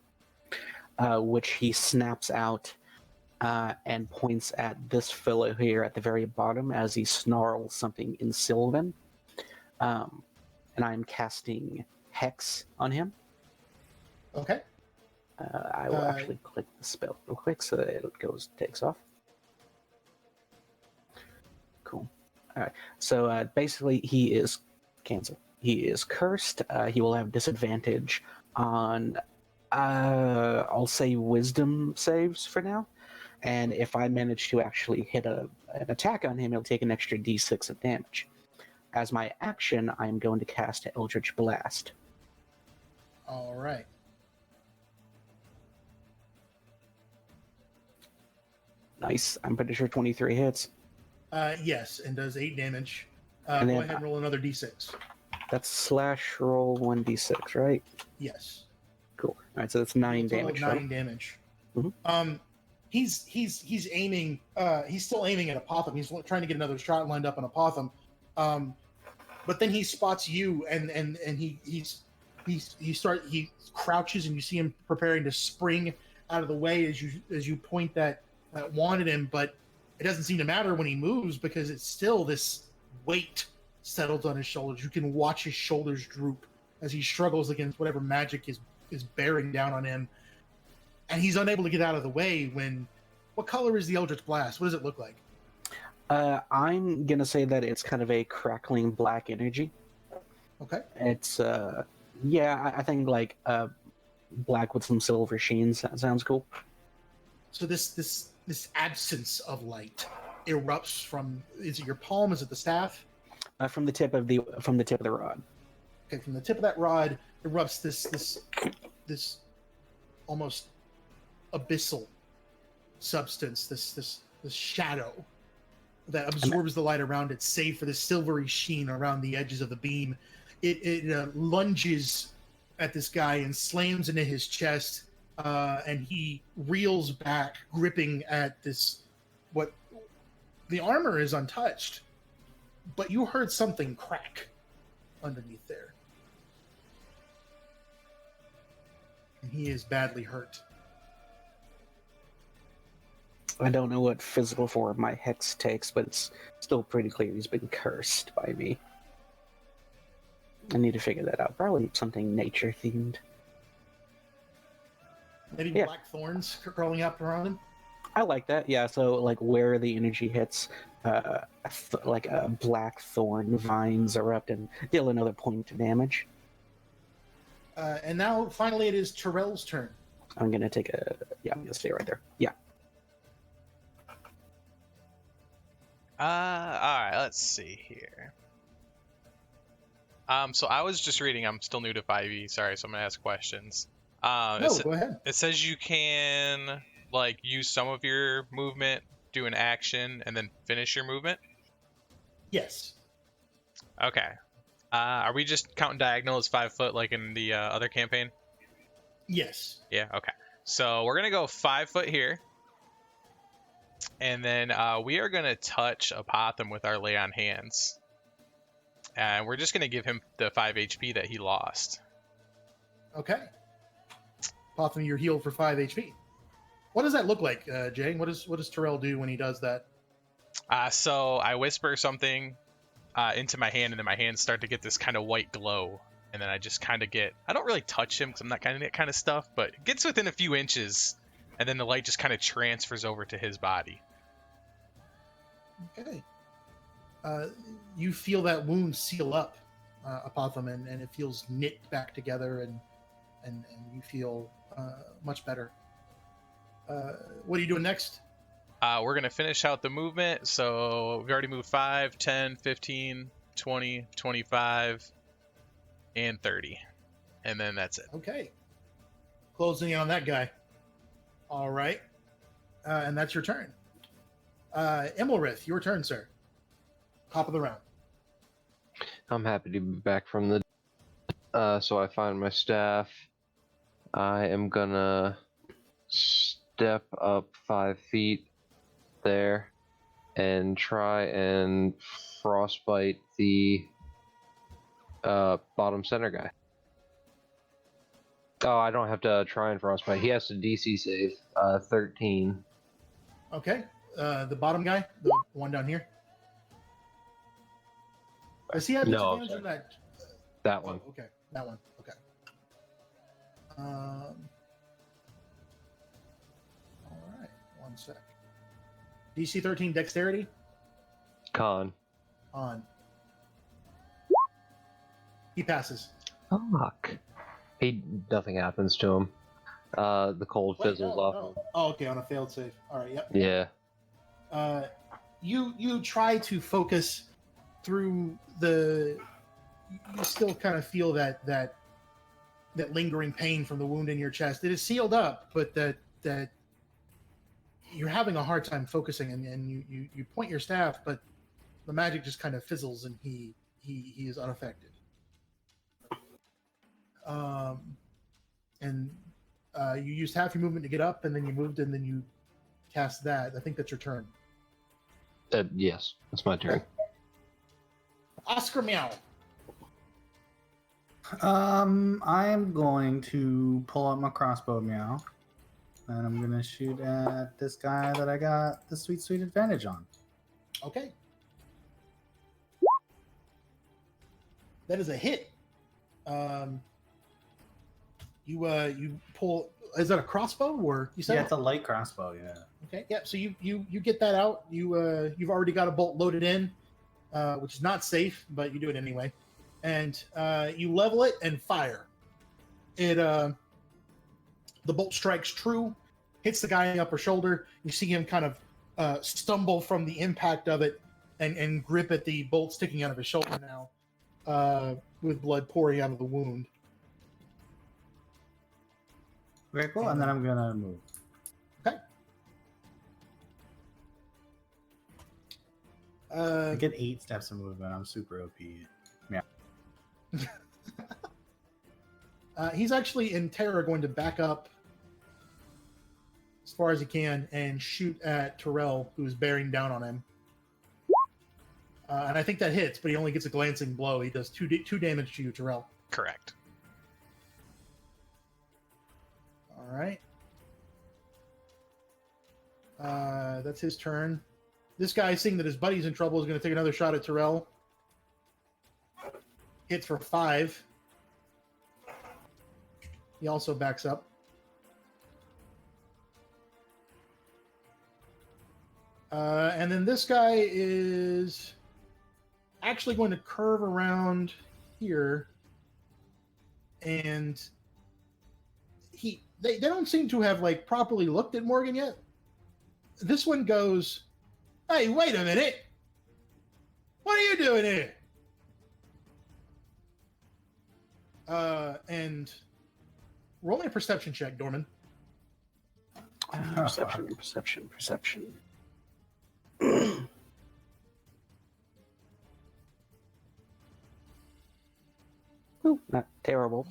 which he snaps out and points at this fellow here at the very bottom as he snarls something in Sylvan. And I'm casting Hex on him. Okay. I will actually click the spell real quick so that it takes off. Cool. All right. So basically, he is cancel. He is cursed. He will have disadvantage on, I'll say, Wisdom saves for now. And if I manage to actually hit an attack on him, he'll take an extra d6 of damage. As my action, I'm going to cast Eldritch Blast. All right. Nice. I'm pretty sure 23 hits. Yes, and does 8 damage. And Go then ahead and roll another d6. That's slash roll 1d6, right? Yes. Cool. All right, so that's 9 Total of damage. 9 Right? damage. Mhm. He's aiming. He's still aiming at Apothem. He's trying to get another shot lined up on Apothem. But then he spots you, and he crouches, and you see him preparing to spring out of the way as you point that wand at him. But it doesn't seem to matter when he moves because it's still this weight settled on his shoulders. You can watch his shoulders droop as he struggles against whatever magic is bearing down on him. And he's unable to get out of the way when... What color is the Eldritch Blast? What does it look like? I'm going to say that it's kind of a crackling black energy. Okay. It's, I think like black with some silver sheens. That sounds cool. So this absence of light erupts from... Is it your palm? Is it the staff? From the tip of the rod. Okay, from the tip of that rod erupts this almost abyssal substance, this shadow that absorbs the light around it, save for the silvery sheen around the edges of the beam. It lunges at this guy and slams into his chest, and he reels back, gripping at this. What the armor is untouched, but you heard something crack underneath there. And he is badly hurt. I don't know what physical form my hex takes, but it's still pretty clear he's been cursed by me. I need to figure that out. Probably something nature themed. Maybe Yeah. black thorns crawling up around him. I like that. Yeah. So like where the energy hits, like a black thorn vines erupt and deal another point of damage. And now, finally, it is Terrell's turn. I'm gonna take a. Yeah, I'm gonna stay right there. Yeah. All right, let's see here. So I was just reading. I'm still new to 5e. Sorry, so I'm gonna ask questions. No, go ahead. It says you can like use some of your movement, do an action, and then finish your movement. Yes. Okay. Are we just counting diagonal as 5 foot like in the other campaign? Yes. Yeah. Okay. So we're gonna go 5 foot here, and then we are gonna touch Apotham with our lay on hands, and we're just gonna give him the 5 HP that he lost. Okay. Potham, you're healed for 5 HP. What does that look like, Jay? What does Terrell do when he does that? So I whisper something into my hand, and then my hands start to get this kind of white glow, and then I just kind of get. I don't really touch him because I'm not kind of that kind of stuff, but it gets within a few inches, and then the light just kind of transfers over to his body. Okay. You feel that wound seal up, Apotham, and it feels knit back together, and you feel much better. What are you doing next? We're going to finish out the movement. So we've already moved 5, 10, 15, 20, 25, and 30. And then that's it. Okay. Closing in on that guy. All right. And that's your turn. Immelrith, your turn, sir. Top of the round. I'm happy to be back from the. So I find my staff. I am gonna step up 5 feet there and try and frostbite the bottom center guy. Oh, I don't have to try and frostbite. He has to DC save 13. Okay. The bottom guy, the one down here. Does he have No, disadvantage on that? That one. Oh, okay. That one. Okay. All right. One sec. DC 13 dexterity Con. on. He passes. Fuck. Nothing happens to him. The cold Wait, fizzles no, off. no. Oh, okay, on a failed save. All right, yep. Yeah. You try to focus through the. You still kind of feel that lingering pain from the wound in your chest. It is sealed up, but that you're having a hard time focusing, and you point your staff, but the magic just kind of fizzles, and he is unaffected. And you used half your movement to get up, and then you moved, and then you cast that. I think that's your turn. Yes, it's my turn. Oscar Meow. I am going to pull out my crossbow, meow, and I'm gonna shoot at this guy that I got the sweet advantage on. Okay. That is a hit. You pull. Is that a crossbow, or you said? Yeah, it's a light crossbow. Yeah. Okay. Yeah. So you get that out. You've already got a bolt loaded in, which is not safe, but you do it anyway, and you level it and fire. It the bolt strikes true, hits the guy in the upper shoulder. You see him kind of stumble from the impact of it, and grip at the bolt sticking out of his shoulder now, with blood pouring out of the wound. Very cool. And then I'm gonna move. Okay. I get 8 steps of movement. I'm super OP. He's actually in terror going to back up as far as he can and shoot at Terrell, who's bearing down on him. And I think that hits, but he only gets a glancing blow. He does two damage to you, Terrell. Correct. All right. That's his turn. This guy, seeing that his buddy's in trouble, is going to take another shot at Terrell. Hits for 5. He also backs up. And then this guy is actually going to curve around here, and they don't seem to have like properly looked at Morgan yet. This one goes, "Hey, wait a minute! What are you doing here?" And roll me a perception check, Dorman. Perception. Ooh, not terrible.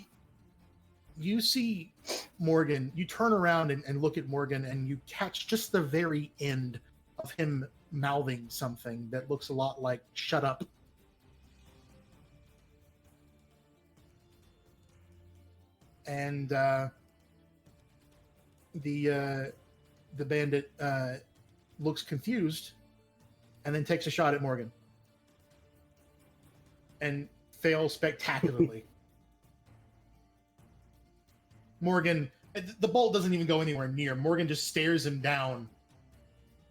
You see Morgan, you turn around and look at Morgan, and you catch just the very end of him mouthing something that looks a lot like "shut up." And the bandit looks confused and then takes a shot at Morgan and fails spectacularly. Morgan, the bolt doesn't even go anywhere near. Morgan just stares him down,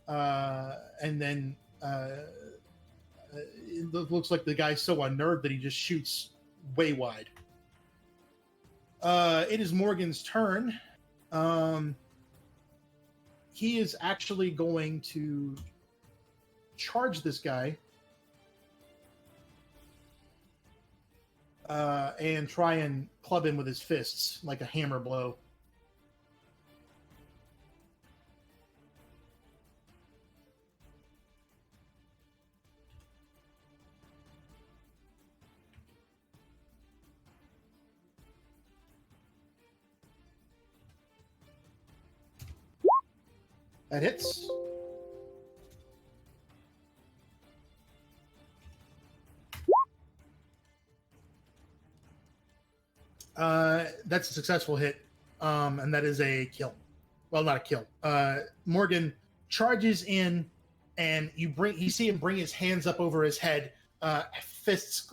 and then it looks like the guy's so unnerved that he just shoots way wide. It is Morgan's turn. He is actually going to charge this guy and try and club him with his fists like a hammer blow. That hits. That's a successful hit, and that is a kill. Well, not a kill. Morgan charges in, and you see him bring his hands up over his head,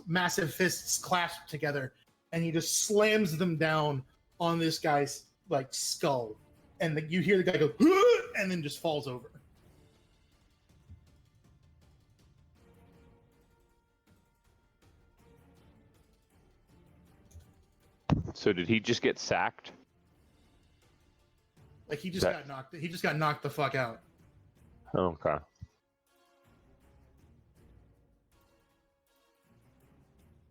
massive fists clasped together, and he just slams them down on this guy's like skull, and you hear the guy go, and then just falls over. So did he just get sacked? Like he just got knocked. He just got knocked the fuck out. Okay.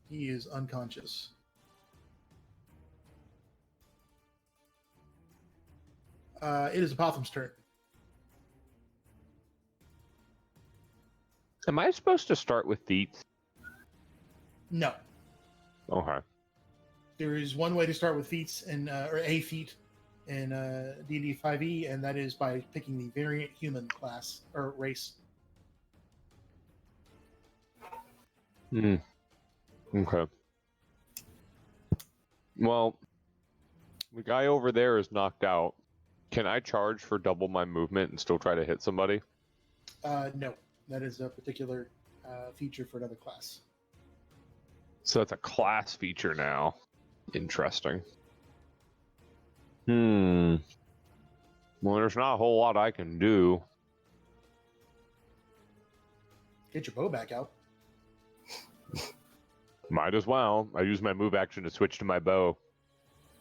He is unconscious. It is Apotham's turn. Am I supposed to start with feats? No. Okay. There is one way to start with feats or a feat in D&D 5e, and that is by picking the variant human class or race. Okay. Well, the guy over there is knocked out. Can I charge for double my movement and still try to hit somebody? No. That is a particular feature for another class. So that's a class feature now. Interesting. Well, there's not a whole lot I can do. Get your bow back out. Might as well. I use my move action to switch to my bow.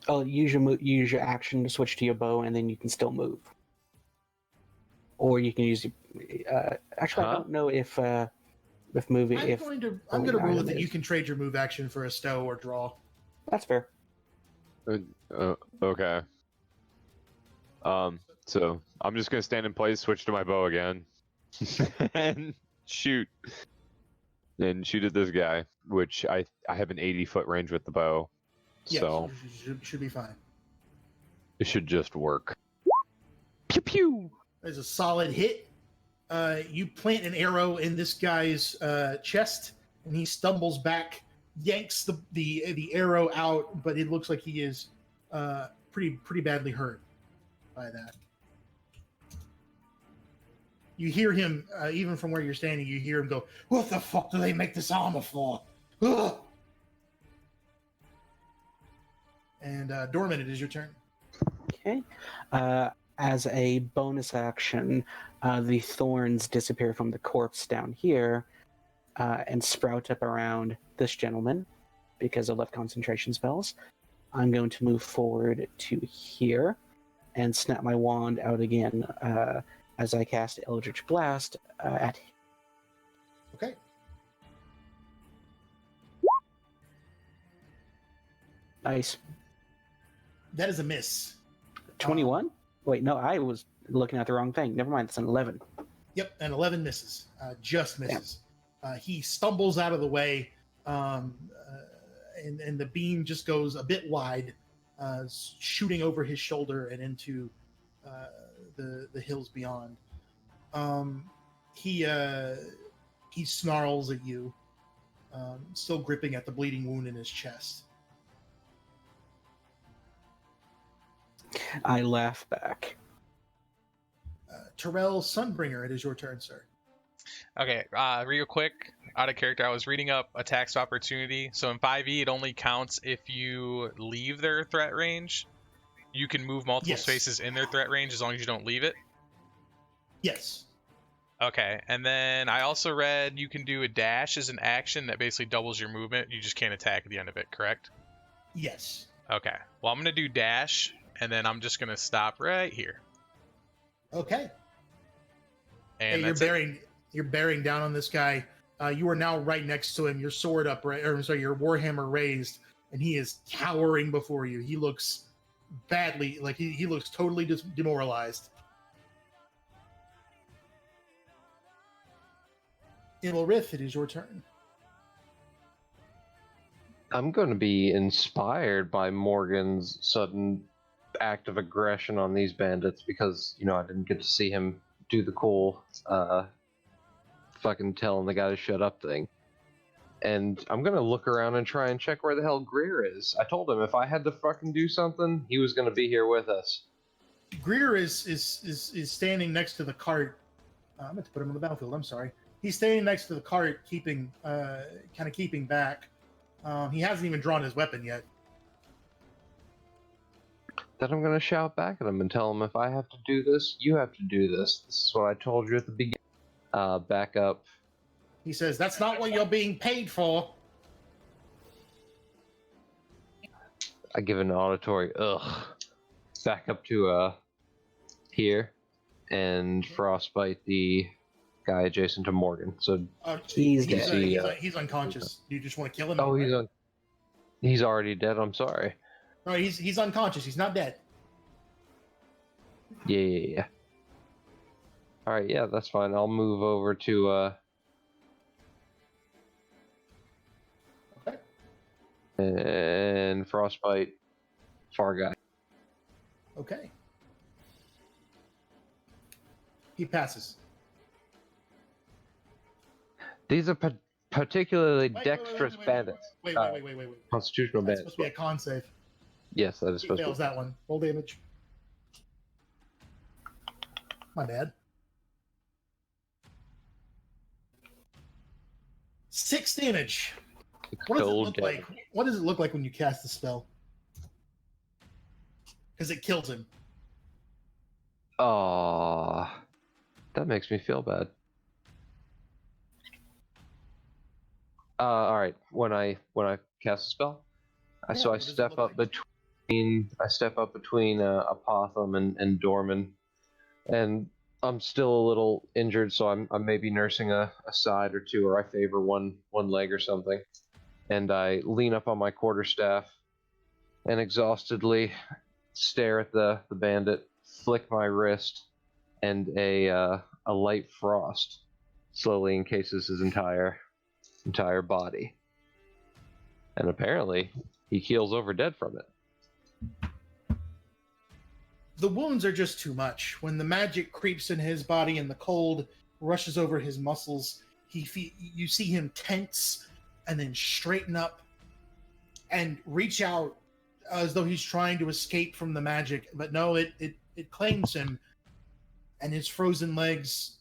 Oh, use your action to switch to your bow, and then you can still move. Or you can use. Actually, I don't know if moving. I'm going to rule it that you can trade your move action for a stow or draw. That's fair. Okay. So I'm just gonna stand in place, switch to my bow again, and shoot. And shoot at this guy, which I have an 80-foot range with the bow. Yes, So should be fine. it should just work. Pew pew. There's a solid hit. You plant an arrow in this guy's chest, and he stumbles back, yanks the arrow out, but it looks like he is pretty badly hurt by that. You hear him, even from where you're standing, you hear him go, "What the fuck do they make this armor for?" Ugh! And Dorman, it is your turn. Okay. As a bonus action, the thorns disappear from the corpse down here and sprout up around this gentleman because of left concentration spells. I'm going to move forward to here and snap my wand out again as I cast Eldritch Blast at him. Okay. Nice. That is a miss. 21? Wait, no, I was looking at the wrong thing. Never mind, it's an 11. Yep, and 11 misses. Just misses. He stumbles out of the way, and the beam just goes a bit wide, shooting over his shoulder and into the hills beyond. He snarls at you, still gripping at the bleeding wound in his chest. I laugh back. Terrell Sunbringer, it is your turn, sir. Okay, real quick, out of character, I was reading up attacks of opportunity. So in 5e, it only counts if you leave their threat range. You can move multiple Yes. spaces in their threat range as long as you don't leave it. Yes. Okay, and then I also read you can do a dash as an action that basically doubles your movement. You just can't attack at the end of it, correct? Yes. Okay, well, I'm going to do dash, and then I'm just going to stop right here. Okay. And Hey, that's it. you're bearing down on this guy. You are now right next to him, your sword upright, or sorry, your warhammer raised, and he is cowering before you. He looks badly, like he looks totally demoralized. Ilrith, it is your turn. I'm going to be inspired by Morgan's sudden act of aggression on these bandits because, I didn't get to see him do the cool fucking telling the guy to shut up thing. And I'm going to look around and try and check where the hell Greer is. I told him if I had to fucking do something, he was going to be here with us. Greer is standing next to the cart. I meant to put him on the battlefield. I'm sorry. He's standing next to the cart, keeping back. He hasn't even drawn his weapon yet. Then I'm going to shout back at him and tell him if I have to do this, you have to do this. This is what I told you at the beginning. Back up. He says, "That's not what you're being paid for." I give an auditory ugh. Back up to here and frostbite the guy adjacent to Morgan. So He's dead. He's unconscious. Do you just want to kill him? oh, he's already dead. I'm sorry. No, he's unconscious. He's not dead. Yeah. All right, yeah, that's fine. I'll move over to Okay. and frostbite far guy. Okay. He passes. These are particularly Wait, dexterous bandits. Wait. Constitutional That's bandits. supposed to be a con save. Yes, that is He supposed to fails be. that one. Roll damage. My bad. 6 damage. What does it Cold look damage. like? What does it look like when you cast the spell? Because it kills him. Aw, that makes me feel bad. All right. When I cast a spell, Yeah, so I what does it step look up like? between Apotham and Dorman, and I'm still a little injured, so I'm maybe nursing a side or two, or I favor one leg or something, and I lean up on my quarterstaff and exhaustedly stare at the bandit, flick my wrist, and a light frost slowly encases his entire body, and apparently he keels over dead from it. The wounds are just too much. When the magic creeps in his body in the cold, rushes over his muscles. You see him tense and then straighten up and reach out as though he's trying to escape from the magic, but no, it claims him, and his frozen legs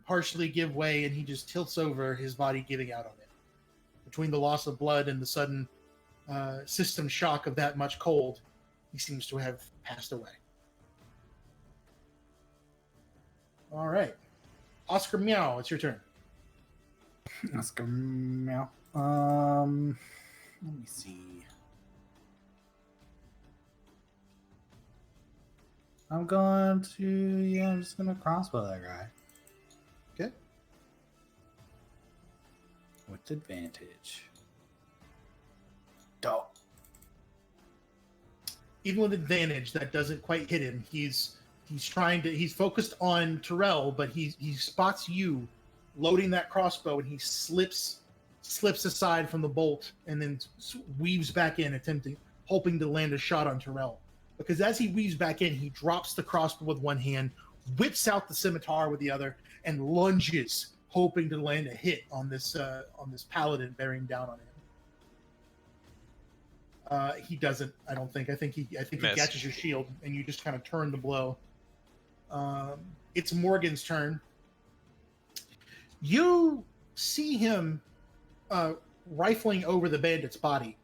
partially give way, and he just tilts over, his body giving out on it. Between the loss of blood and the sudden system shock of that much cold, he seems to have passed away. All right. Oscar Meow, it's your turn. Oscar Meow. Let me see. I'm just gonna crossbow that guy. Okay. With advantage. Dog. Even with advantage, that doesn't quite hit him. He's focused on Terrell, but he spots you loading that crossbow, and he slips aside from the bolt and then weaves back in, hoping to land a shot on Terrell. Because as he weaves back in, he drops the crossbow with one hand, whips out the scimitar with the other, and lunges, hoping to land a hit on this paladin bearing down on him. He doesn't, I don't think. I think he catches your shield, and you just kind of turn the blow. It's Morgan's turn. You see him rifling over the bandit's body,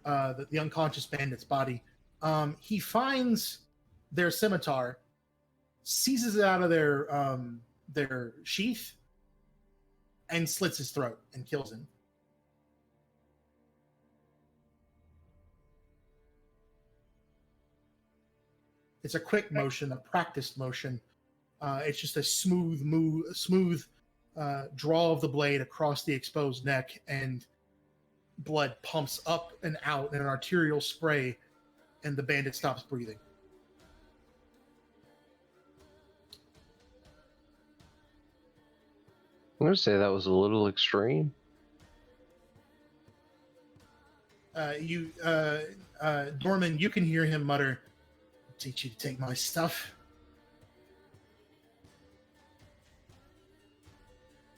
the unconscious bandit's body. He finds their scimitar, seizes it out of their sheath, and slits his throat and kills him. It's a quick motion, a practiced motion. It's just a smooth draw of the blade across the exposed neck, and blood pumps up and out in an arterial spray, and the bandit stops breathing. I'm going to say that was a little extreme. Norman, you can hear him mutter, "I'll teach you to take my stuff."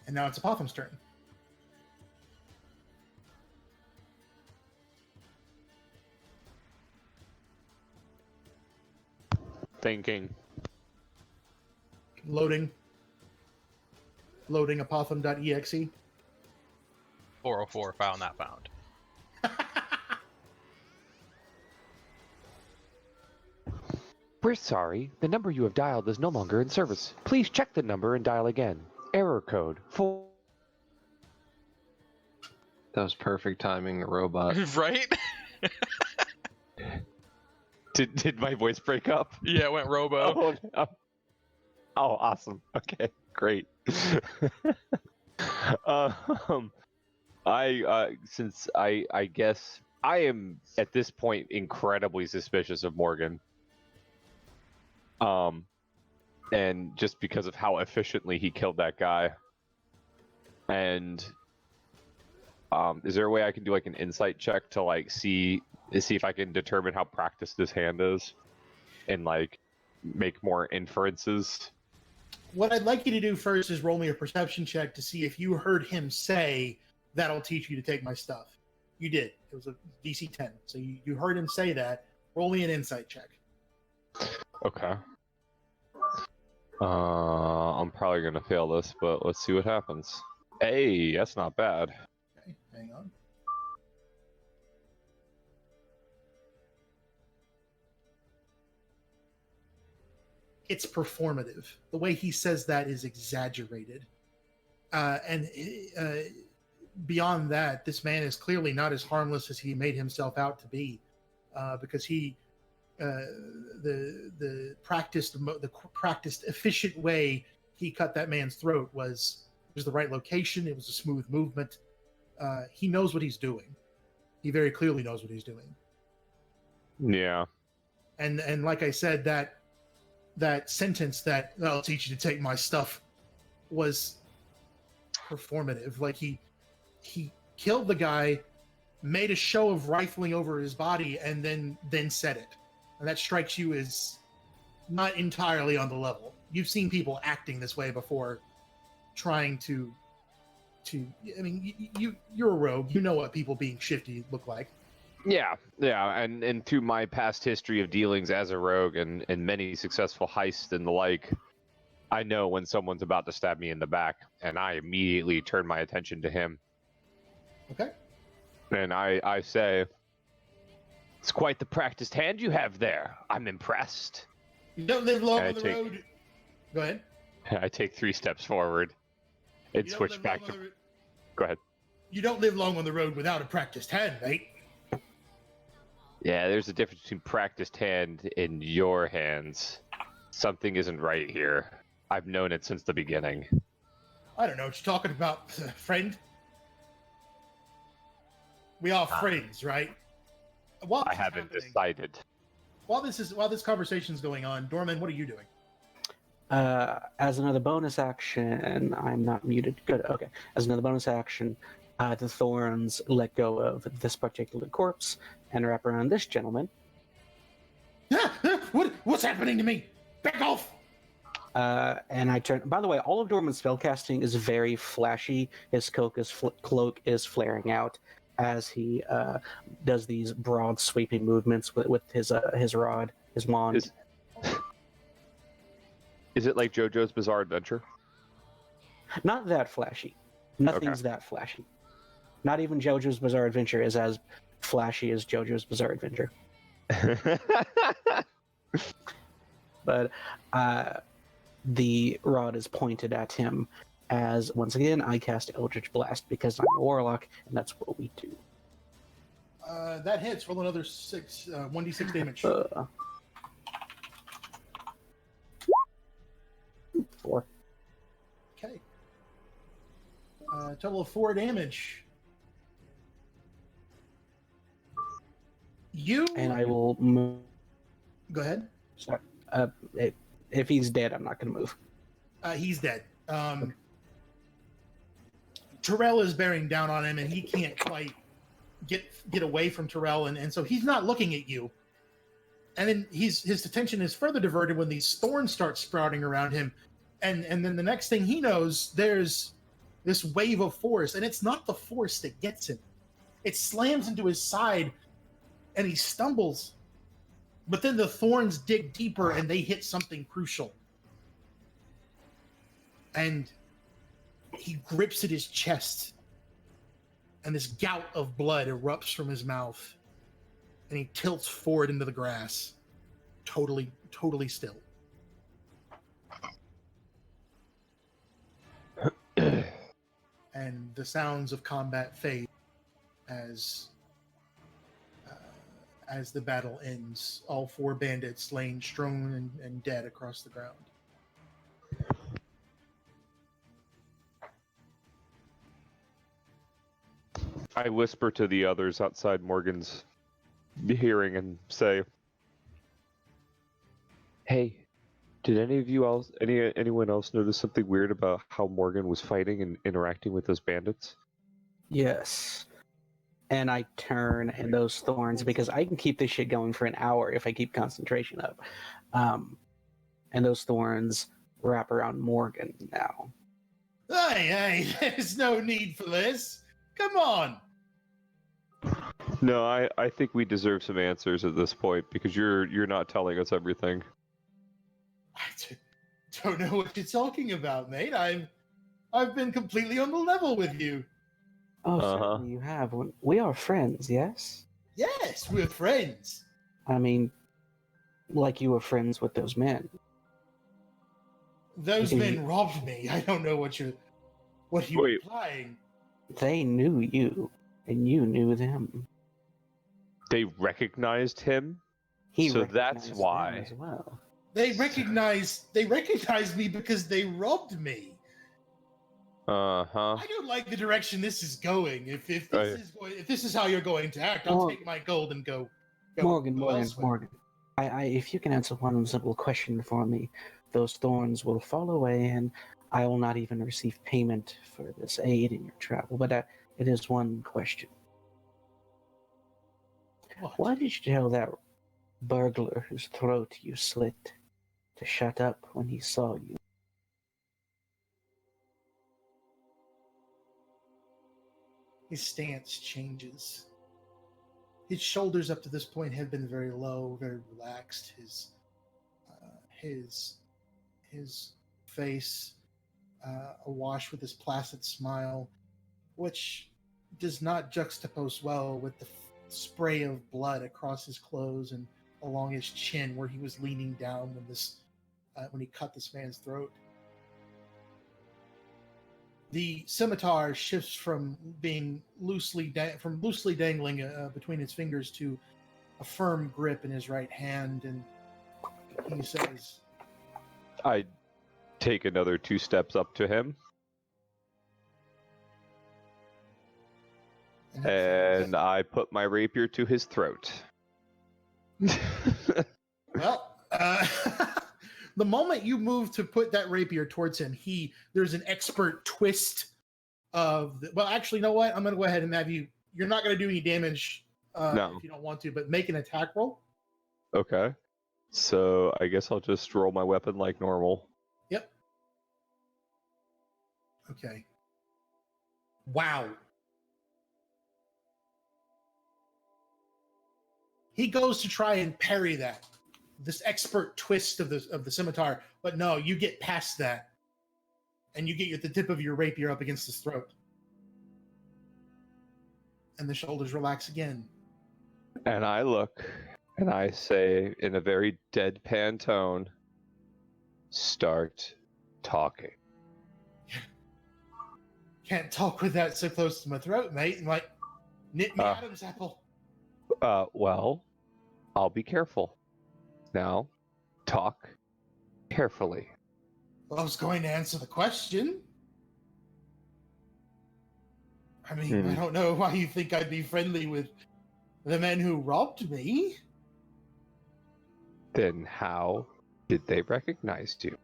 And now it's Apotham's turn. Thinking. Loading apotham.exe. 404, file not found. We're sorry. The number you have dialed is no longer in service. Please check the number and dial again. Error code 4. That was perfect timing, the robot. Right? Did my voice break up? Yeah, it went robo. Oh, no. Oh, awesome. Okay, great. Since I guess I am at this point incredibly suspicious of Morgan. And just because of how efficiently he killed that guy. And is there a way I can do like an insight check to like see if I can determine how practiced this hand is and like make more inferences? What I'd like you to do first is roll me a perception check to see if you heard him say, "That'll teach you to take my stuff." You did. It was a DC 10. So you heard him say that. Roll me an insight check. Okay. I'm probably gonna fail this, but let's see what happens. Hey, that's not bad. Okay, hang on. It's performative. The way he says that is exaggerated. And beyond that, this man is clearly not as harmless as he made himself out to be, because the practiced efficient way he cut that man's throat was the right location. It was a smooth movement. He knows what he's doing. He very clearly knows what he's doing. Yeah. And like I said, that sentence that "I'll teach you to take my stuff" was performative. Like he killed the guy, made a show of rifling over his body, and then said it. And that strikes you as not entirely on the level. You've seen people acting this way before. trying to. I mean, you're a rogue. You know what people being shifty look like. Yeah, and through my past history of dealings as a rogue and many successful heists and the like, I know when someone's about to stab me in the back, and I immediately turn my attention to him. Okay. And I say, "It's quite the practiced hand you have there. I'm impressed." You don't live long I on the take- road. Go ahead. I take 3 steps forward and You don't switch live back long to. on the ro- Go ahead. You don't live long on the road without a practiced hand, mate. Yeah, there's a difference between practiced hand in your hands. Something isn't right here. I've known it since the beginning. I don't know what you're talking about, friend. We are friends, right? While I this is haven't happening- decided. While this conversation's going on, Dorman, what are you doing? As another bonus action, I'm not muted. Good. Okay. As another bonus action, the thorns let go of this particular corpse and wrap around this gentleman. What's happening to me? Back off! And I turn. By the way, all of Dorman's spellcasting is very flashy. His cloak is flaring out as he does these broad, sweeping movements with his rod, his wand. Is it like JoJo's Bizarre Adventure? Not that flashy. Nothing's that flashy. Not even JoJo's Bizarre Adventure is as flashy as JoJo's Bizarre Adventure. But the rod is pointed at him as, once again, I cast Eldritch Blast because I'm a warlock, and that's what we do. That hits. Roll another 1d6 damage. 4. Okay. Total of 4 damage. You. And I will move. Go ahead. Sorry. If he's dead, I'm not going to move. He's dead. Terrell is bearing down on him, and he can't quite get away from Terrell, and so he's not looking at you. And then his attention is further diverted when these thorns start sprouting around him, and then the next thing he knows, there's this wave of force, and it's not the force that gets him. It slams into his side, and he stumbles. But then the thorns dig deeper, and they hit something crucial. And he grips at his chest, and this gout of blood erupts from his mouth, and he tilts forward into the grass, totally still. And the sounds of combat fade as the battle ends. All 4 bandits laying strewn and dead across the ground. I whisper to the others outside Morgan's hearing and say, "Hey, did anyone else notice something weird about how Morgan was fighting and interacting with those bandits?" Yes. And I turn and those thorns, because I can keep this shit going for an hour if I keep concentration up. And those thorns wrap around Morgan now. Hey, there's no need for this. Come on. No, I think we deserve some answers at this point because you're not telling us everything. I don't know what you're talking about, mate. I've been completely on the level with you. Oh, certainly you have. We are friends, yes? Yes, we're friends. I mean, like you were friends with those men. Those men robbed me. I don't know what you're implying. They knew you, and you knew them. They recognized him, so that's recognized why. them as well. They recognized me because they robbed me. I don't like the direction this is going. If this is how you're going to act, I'll take my gold and go Morgan. elsewhere. If you can answer one simple question for me, those thorns will fall away, and I will not even receive payment for this aid in your travel. But it is one question. What? Why did you tell that burglar whose throat you slit to shut up when he saw you? his stance changes. His shoulders up to this point have been very low, very relaxed. His face awash with his placid smile, which does not juxtapose well with the spray of blood across his clothes and along his chin, where he was leaning down when he cut this man's throat. The scimitar shifts from being loosely dangling between his fingers to a firm grip in his right hand, and he says, I take another 2 steps up to him, and I put my rapier to his throat. Well, the moment you move to put that rapier towards him, there's an expert twist well, actually, you know what? I'm going to go ahead and have you. You're not going to do any damage No. if you don't want to, but make an attack roll. Okay. So I guess I'll just roll my weapon like normal. Yep. Okay. Wow. He goes to try and parry this expert twist of the scimitar, but no, you get past that, and you get the tip of your rapier up against his throat, and the shoulders relax again. And I look, and I say in a very deadpan tone, "Start talking." Can't talk with that so close to my throat, mate. I'm like, knit me Adam's apple. Well, I'll be careful. Now, talk carefully. Well, I was going to answer the question. I mean, I don't know why you think I'd be friendly with the men who robbed me. Then how did they recognize you?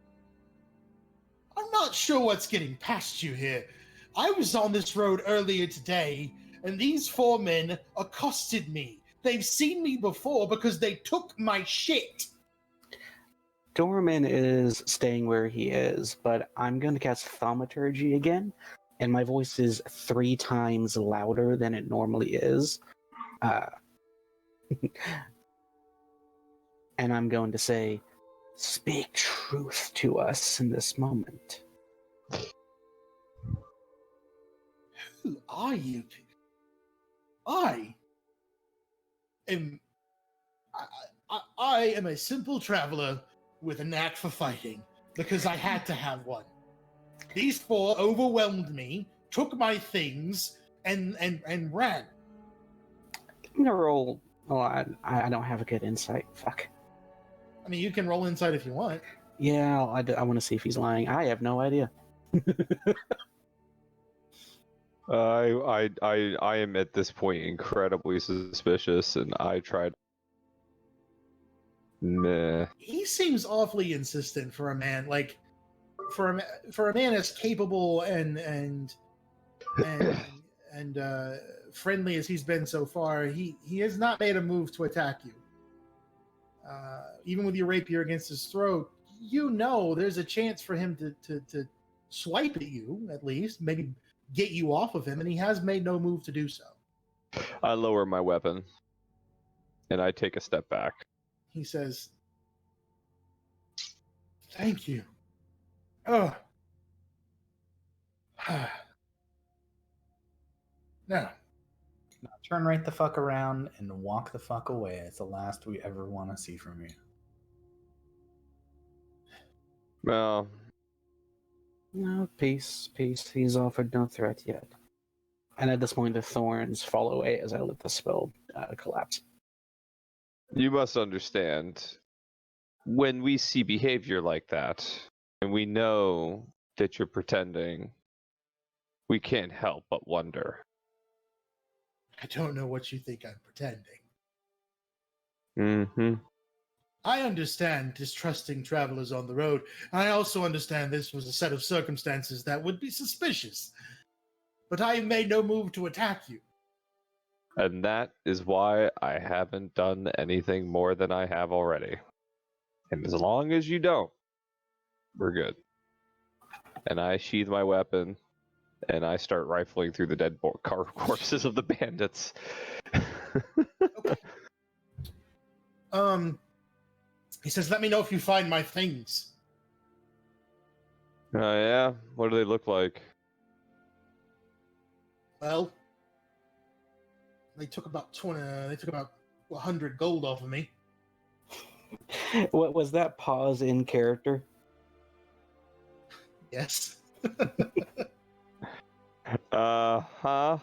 I'm not sure what's getting past you here. I was on this road earlier today, and these 4 men accosted me. They've seen me before because they took my shit. Dorman is staying where he is, but I'm going to cast Thaumaturgy again, and my voice is 3 times louder than it normally is. And I'm going to say, speak truth to us in this moment. Who are you? I am a simple traveler with a knack for fighting because I had to have one. These 4 overwhelmed me, took my things, and ran. I'm gonna roll. Oh, I don't have a good insight. Fuck. I mean, you can roll inside if you want. Yeah, I want to see if he's lying. I have no idea. I am at this point incredibly suspicious, and I tried. Meh. He seems awfully insistent for a man, like for a man as capable and friendly as he's been so far. He has not made a move to attack you. Even with your rapier against his throat, you know there's a chance for him to swipe at you, at least maybe get you off of him, and he has made no move to do so. I lower my weapon, and I take a step back. He says, "Thank you." Oh. Now, Turn right the fuck around and walk the fuck away. It's the last we ever want to see from you. Well, No, peace. He's offered no threat yet. And at this point, the thorns fall away as I let the spell collapse. you must understand, when we see behavior like that, and we know that you're pretending, we can't help but wonder. I don't know what you think I'm pretending. Mm-hmm. I understand distrusting travelers on the road. I also understand this was a set of circumstances that would be suspicious. But I have made no move to attack you. And that is why I haven't done anything more than I have already. And as long as you don't, we're good. And I sheathe my weapon, And I start rifling through the dead corpses of the bandits. He says, "Let me know if you find my things." Yeah? What do they look like? Well, they took about 100 gold off of me. What was that pause in character? Yes. Huh?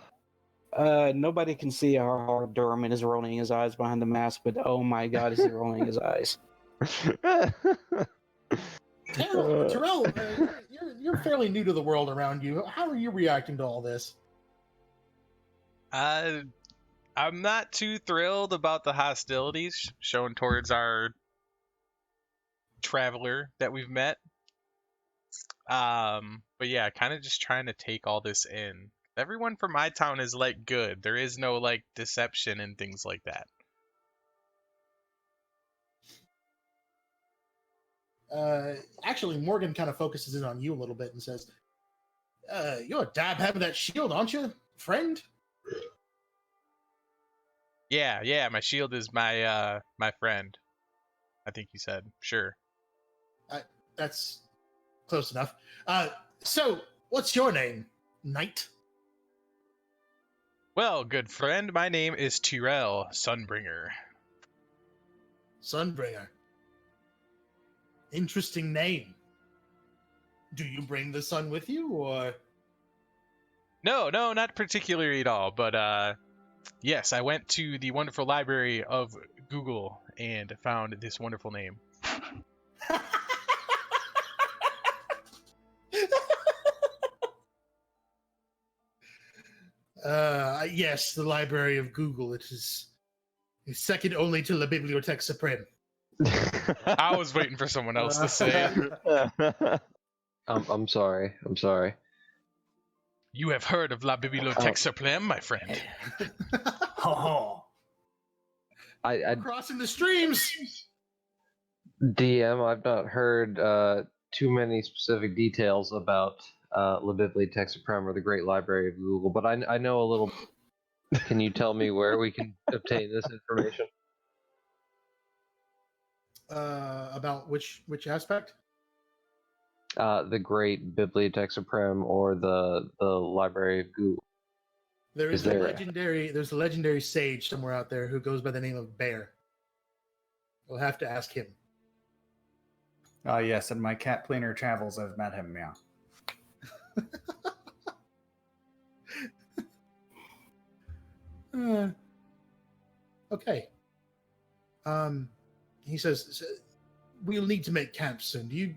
Nobody can see how hard Durman is rolling his eyes behind the mask, but oh my god, is he rolling his eyes? Terrell, you're fairly new to the world around you. How are you reacting to all this? I'm not too thrilled about the hostilities shown towards our traveler that we've met. But yeah, kind of just trying to take all this in. Everyone from my town is like good. There is no like deception and things like that. Actually, Morgan kind of focuses in on you a little bit and says, "You're a dab having that shield, aren't you, friend?" Yeah, my shield is my my friend. I think you said. Sure. That's close enough. So, what's your name, knight? Well, good friend, my name is Tyrell Sunbringer. Sunbringer. Interesting name. Do you bring the sun with you, or? No, not particularly at all, but yes, I went to the wonderful library of Google and found this wonderful name. Yes, the Library of Google. It is second only to La Bibliothèque Suprême. I was waiting for someone else to say it. I'm sorry. I'm sorry. You have heard of La Bibliothèque Suprême, my friend. Oh, I crossing the streams. DM, I've not heard too many specific details about La Bibliothèque Suprême or the Great Library of Google, but I know a little. Can you tell me where we can obtain this information? About which aspect? The Great Bibliothèque Suprême or the Library of Google. There's a legendary sage somewhere out there who goes by the name of Bear. We'll have to ask him. Oh yes, in my cat planer travels, I've met him. Yeah. Okay. He says we'll need to make camp soon. Do you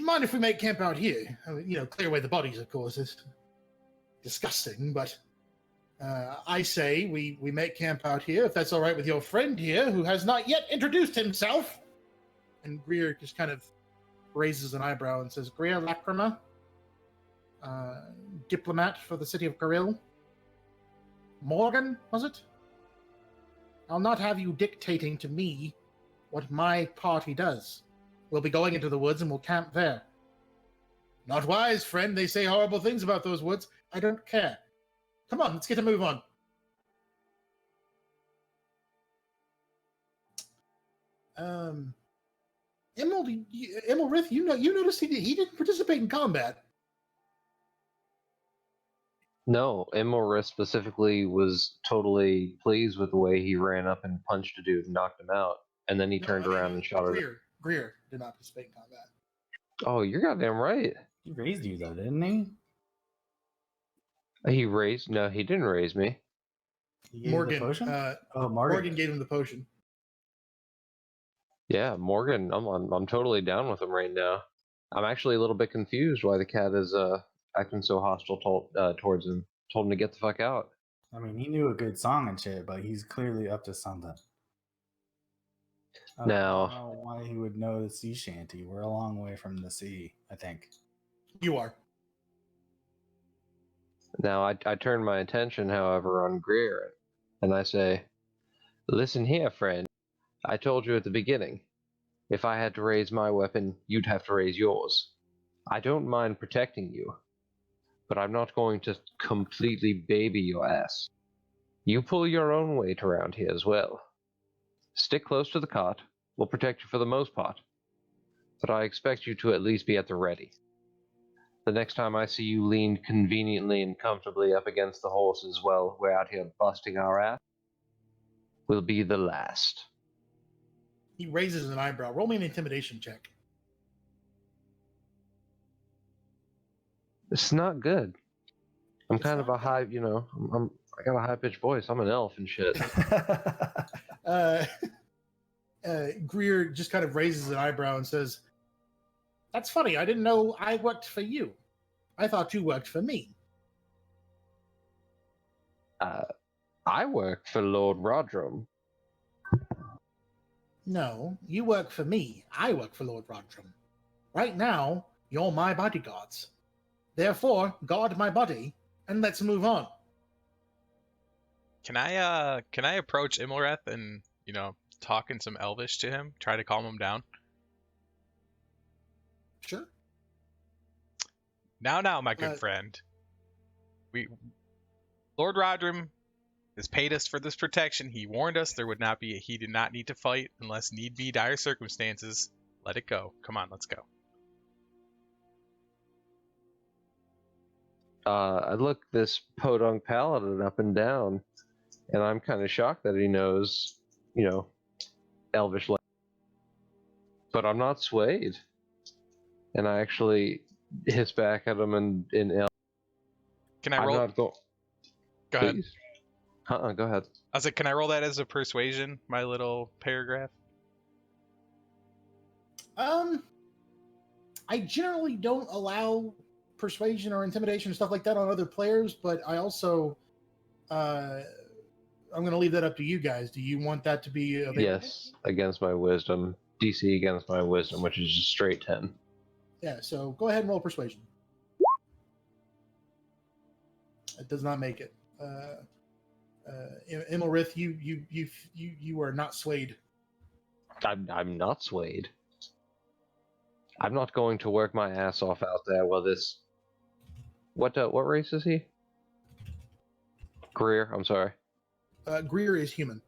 mind if we make camp out here? I mean, clear away the bodies, of course. It's disgusting, but I say we make camp out here, if that's all right with your friend here, who has not yet introduced himself. And Greer just kind of raises an eyebrow and says, "Greer Lacrima, diplomat for the city of Garil. Morgan, was it? I'll not have you dictating to me what my party does. We'll be going into the woods and we'll camp there." "Not wise, friend. They say horrible things about those woods. I don't care. Come on, let's get a move on." Emelrith, you noticed he didn't participate in combat. No, Imorith specifically was totally pleased with the way he ran up and punched a dude and knocked him out, and then he turned around and shot at him. Greer did not participate in combat. Oh, you're goddamn right. He raised you though, didn't he? He raised? No, he didn't raise me. He gave you Morgan. the potion? Morgan Morgan gave him the potion. Yeah, Morgan. I'm totally down with him right now. I'm actually a little bit confused why the cat is acting so hostile towards him. Told him to get the fuck out. I mean, he knew a good song and shit, but he's clearly up to something. I don't know why he would know the sea shanty. We're a long way from the sea, I think. You are. Now I turn my attention, however, on Greer, and I say, "Listen here, friend. I told you at the beginning. If I had to raise my weapon, you'd have to raise yours. I don't mind protecting you, but I'm not going to completely baby your ass. You pull your own weight around here as well. Stick close to the cot. We'll protect you for the most part. But I expect you to at least be at the ready. The next time I see you leaned conveniently and comfortably up against the horses while we're out here busting our ass, will be the last. He raises an eyebrow. Roll me an intimidation check. It's not good. I'm It's kind of not a high, I got a high pitched voice. I'm an elf and shit. Greer just kind of raises an eyebrow and says, "That's funny. I didn't know I worked for you. I thought you worked for me." I work for Lord Rodrum. No, you work for me. I work for Lord Rodrum. Right now, you're my bodyguards. Therefore, guard my body, and let's move on. Can I approach Imolreth and, talk in some Elvish to him, try to calm him down? Sure. Now, my good friend. Lord Rodrum has paid us for this protection. He warned us he did not need to fight unless need be dire circumstances. Let it go. Come on, let's go. I look this podunk paladin up and down, and I'm kind of shocked that he knows, Elvish language. But I'm not swayed. And I actually hiss back at him in Elvish. Can I roll? Go ahead. Please. Go ahead. I was like, can I roll that as a persuasion, my little paragraph? I generally don't allow persuasion or intimidation and stuff like that on other players, but I also, I'm going to leave that up to you guys. Do you want that to be available? Yes, against my wisdom. DC against my wisdom, which is just straight 10. Yeah, so go ahead and roll persuasion. It does not make it. Imolrith, you are not swayed. I'm not swayed. I'm not going to work my ass off out there while this. What race is he? Greer, I'm sorry. Greer is human.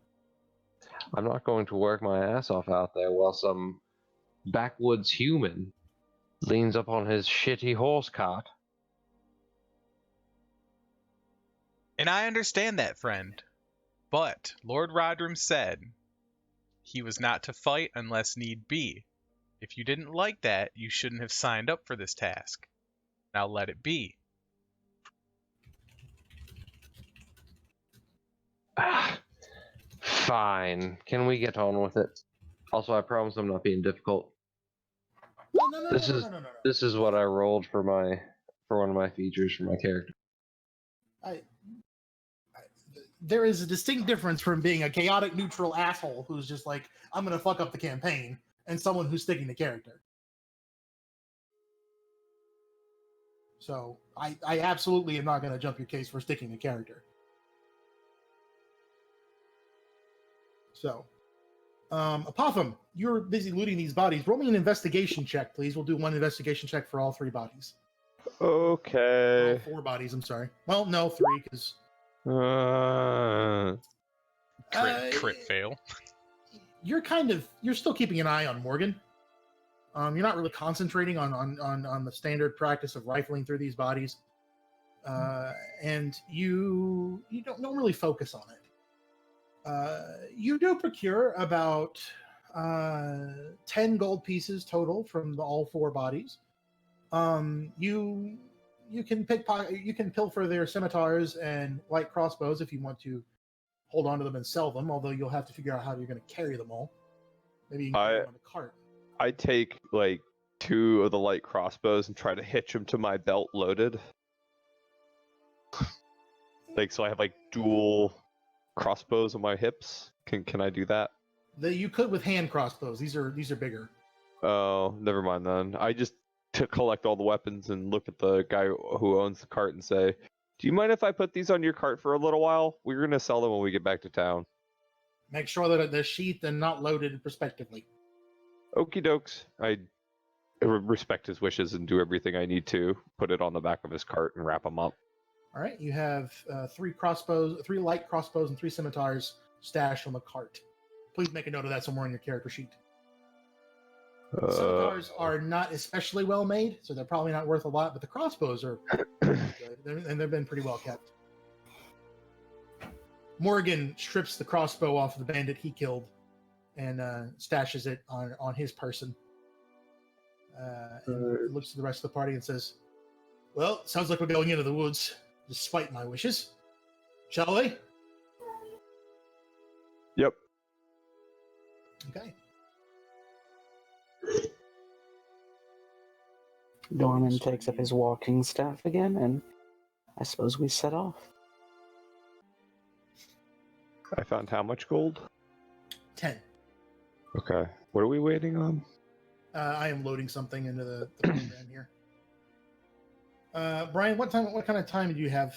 I'm not going to work my ass off out there while some backwoods human leans up on his shitty horse cart. And I understand that, friend. But Lord Rodrum said he was not to fight unless need be. If you didn't like that, you shouldn't have signed up for this task. Now let it be. Fine. Can we get on with it? Also, I promise I'm not being difficult. No. This is what I rolled for one of my features for my character. There is a distinct difference from being a chaotic neutral asshole who's just like, I'm going to fuck up the campaign, and someone who's sticking to character. So I absolutely am not going to jump your case for sticking to character. So, Apophim, you're busy looting these bodies. Roll me an investigation check, please. We'll do one investigation check for all 3 bodies. Okay. All 4 bodies, I'm sorry. Well, no, 3, because... Crit fail. You're still keeping an eye on Morgan. You're not really concentrating on the standard practice of rifling through these bodies. And you don't really focus on it. You do procure about 10 gold pieces total from all 4 bodies. You can pilfer their scimitars and light crossbows if you want to hold on to them and sell them, although you'll have to figure out how you're going to carry them all. Maybe you can carry them on a cart. I take like 2 of the light crossbows and try to hitch them to my belt loaded. So I have like dual crossbows on my hips. Can I do that? You could with hand crossbows. These are bigger. Oh, never mind then. I just to collect all the weapons and look at the guy who owns the cart and say, "Do you mind if I put these on your cart for a little while? We're gonna sell them when we get back to town." Make sure that they're sheathed and not loaded prospectively. Okie dokes. I respect his wishes and do everything I need to. Put it on the back of his cart and wrap him up. All right, you have 3 light crossbows, and 3 scimitars stashed on the cart. Please make a note of that somewhere on your character sheet. Scimitars are not especially well made, so they're probably not worth a lot, but the crossbows are good, and they've been pretty well kept. Morgan strips the crossbow off of the bandit he killed and stashes it on his person. And looks to the rest of the party and says, "Well, sounds like we're going into the woods, despite my wishes. Shall we?" Yep. Okay. Dorman takes up his walking staff again, and I suppose we set off. I found how much gold? 10. Okay. What are we waiting on? I am loading something into the program here. Brian, what kind of time do you have?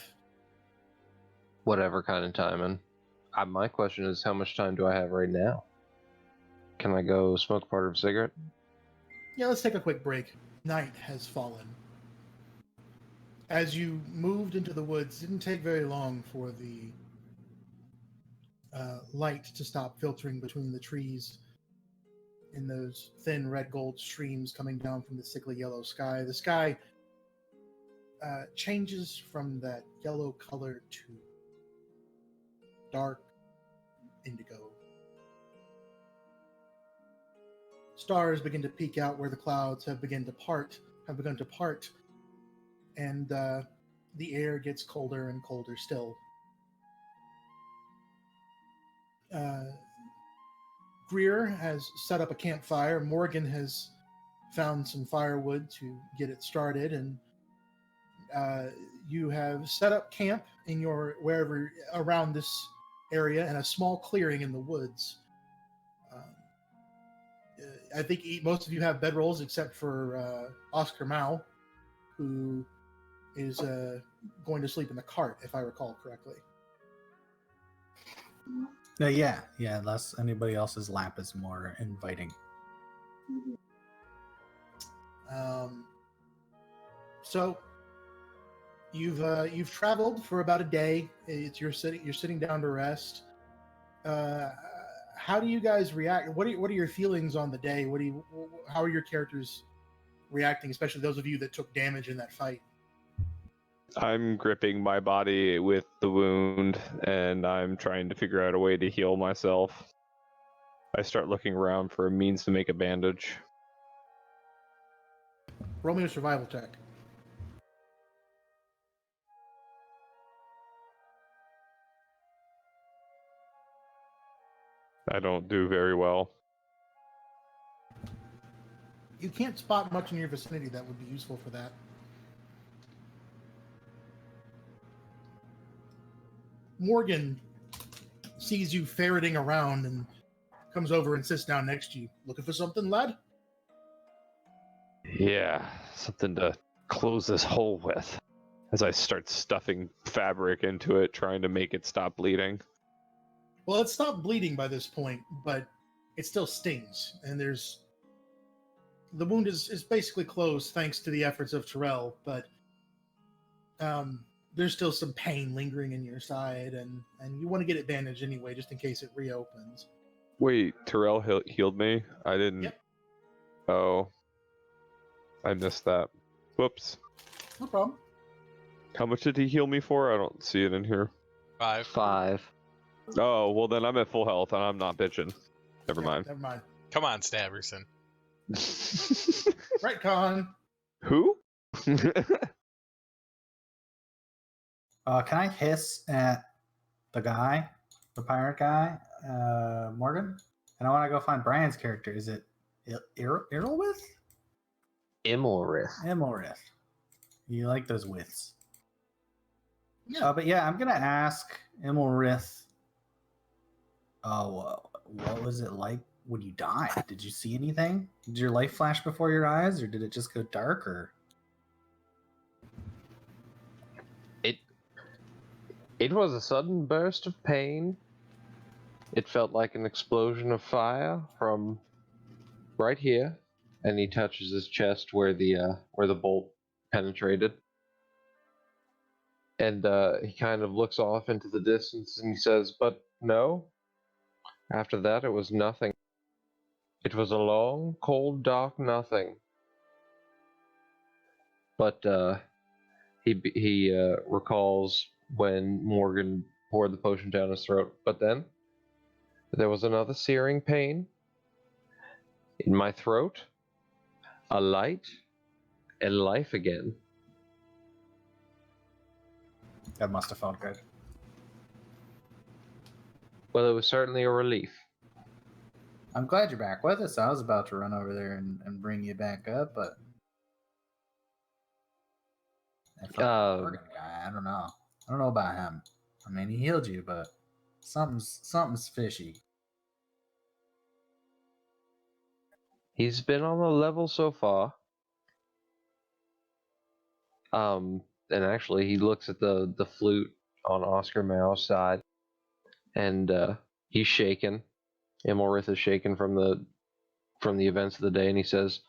Whatever kind of time. And my question is, how much time do I have right now? Can I go smoke part of a cigarette? Yeah, let's take a quick break. Night has fallen. As you moved into the woods, it didn't take very long for the light to stop filtering between the trees in those thin red gold streams coming down from the sickly yellow sky. The sky changes from that yellow color to dark indigo. Stars begin to peek out where the clouds have begun to part, and the air gets colder and colder still. Greer has set up a campfire. Morgan has found some firewood to get it started, and you have set up camp in your wherever around this area in a small clearing in the woods. I think most of you have bedrolls except for Oscar Mao, who is going to sleep in the cart, if I recall correctly. Yeah. Unless anybody else's lap is more inviting. So you've traveled for about a day. You're sitting down to rest. How do you guys react? What are your feelings on the day? How are your characters reacting, especially those of you that took damage in that fight? I'm gripping my body with the wound, and I'm trying to figure out a way to heal myself. I start looking around for a means to make a bandage. Roll me a survival check. I don't do very well. You can't spot much in your vicinity that would be useful for that. Morgan sees you ferreting around and comes over and sits down next to you. Looking for something, lad? Yeah, something to close this hole with. As I start stuffing fabric into it, trying to make it stop bleeding. Well, it stopped bleeding by this point, but it still stings. And the wound is basically closed thanks to the efforts of Terrell, but there's still some pain lingering in your side, and you want to get it bandaged anyway, just in case it reopens. Wait, Terrell healed me? I didn't... Yep. Oh. I missed that. Whoops. No problem. How much did he heal me for? I don't see it in here. 5. 5. Oh, well then I'm at full health and I'm not bitching. Never mind. Never mind. Come on, Staverson. Right, Con. Who? Can I hiss at the pirate guy, Morgan? And I want to go find Brian's character. Is it Irlwith? Imorith. Imorith. You like those withs. Yeah. But yeah, I'm going to ask Imorith, what was it like when you died? Did you see anything? Did your life flash before your eyes, or did it just go dark? Or It was a sudden burst of pain. It felt like an explosion of fire from right here. and he touches his chest where the bolt penetrated. And he kind of looks off into the distance and he says, "But no. After that, it was nothing. It was a long, cold, dark nothing." But he recalls when Morgan poured the potion down his throat. But then there was another searing pain in my throat, a light, and life again. That must have felt good. Well, it was certainly a relief. I'm glad you're back with us. I was about to run over there and bring you back up, but that fucking Morgan guy, I don't know. I don't know about him. I mean, he healed you, but something's fishy. He's been on the level so far. And actually, he looks at the flute on Oscar Mao's side, and he's shaken. Imolrith is shaken from the events of the day, and he says,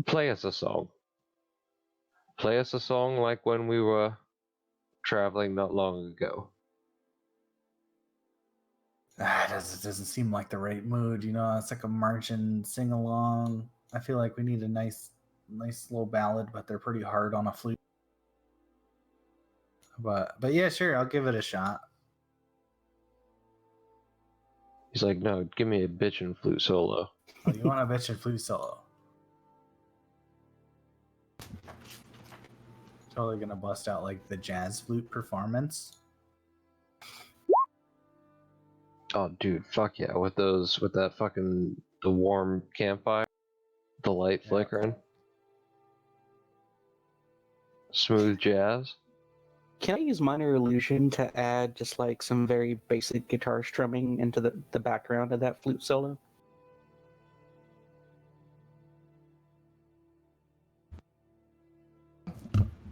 "Play us a song. Play us a song like when we were traveling not long ago." It doesn't seem like the right mood, you know. It's like a marching sing along. I feel like we need a nice slow ballad, but they're pretty hard on a flute. But yeah, sure, I'll give it a shot. He's like, "No, give me a bitchin' flute solo." Oh, you want a bitch and flute solo? Totally gonna bust out like the jazz flute performance. Oh, dude, fuck yeah! With that fucking the warm campfire, the light Yeah. flickering, smooth jazz. Can I use minor illusion to add just like some very basic guitar strumming into the background of that flute solo?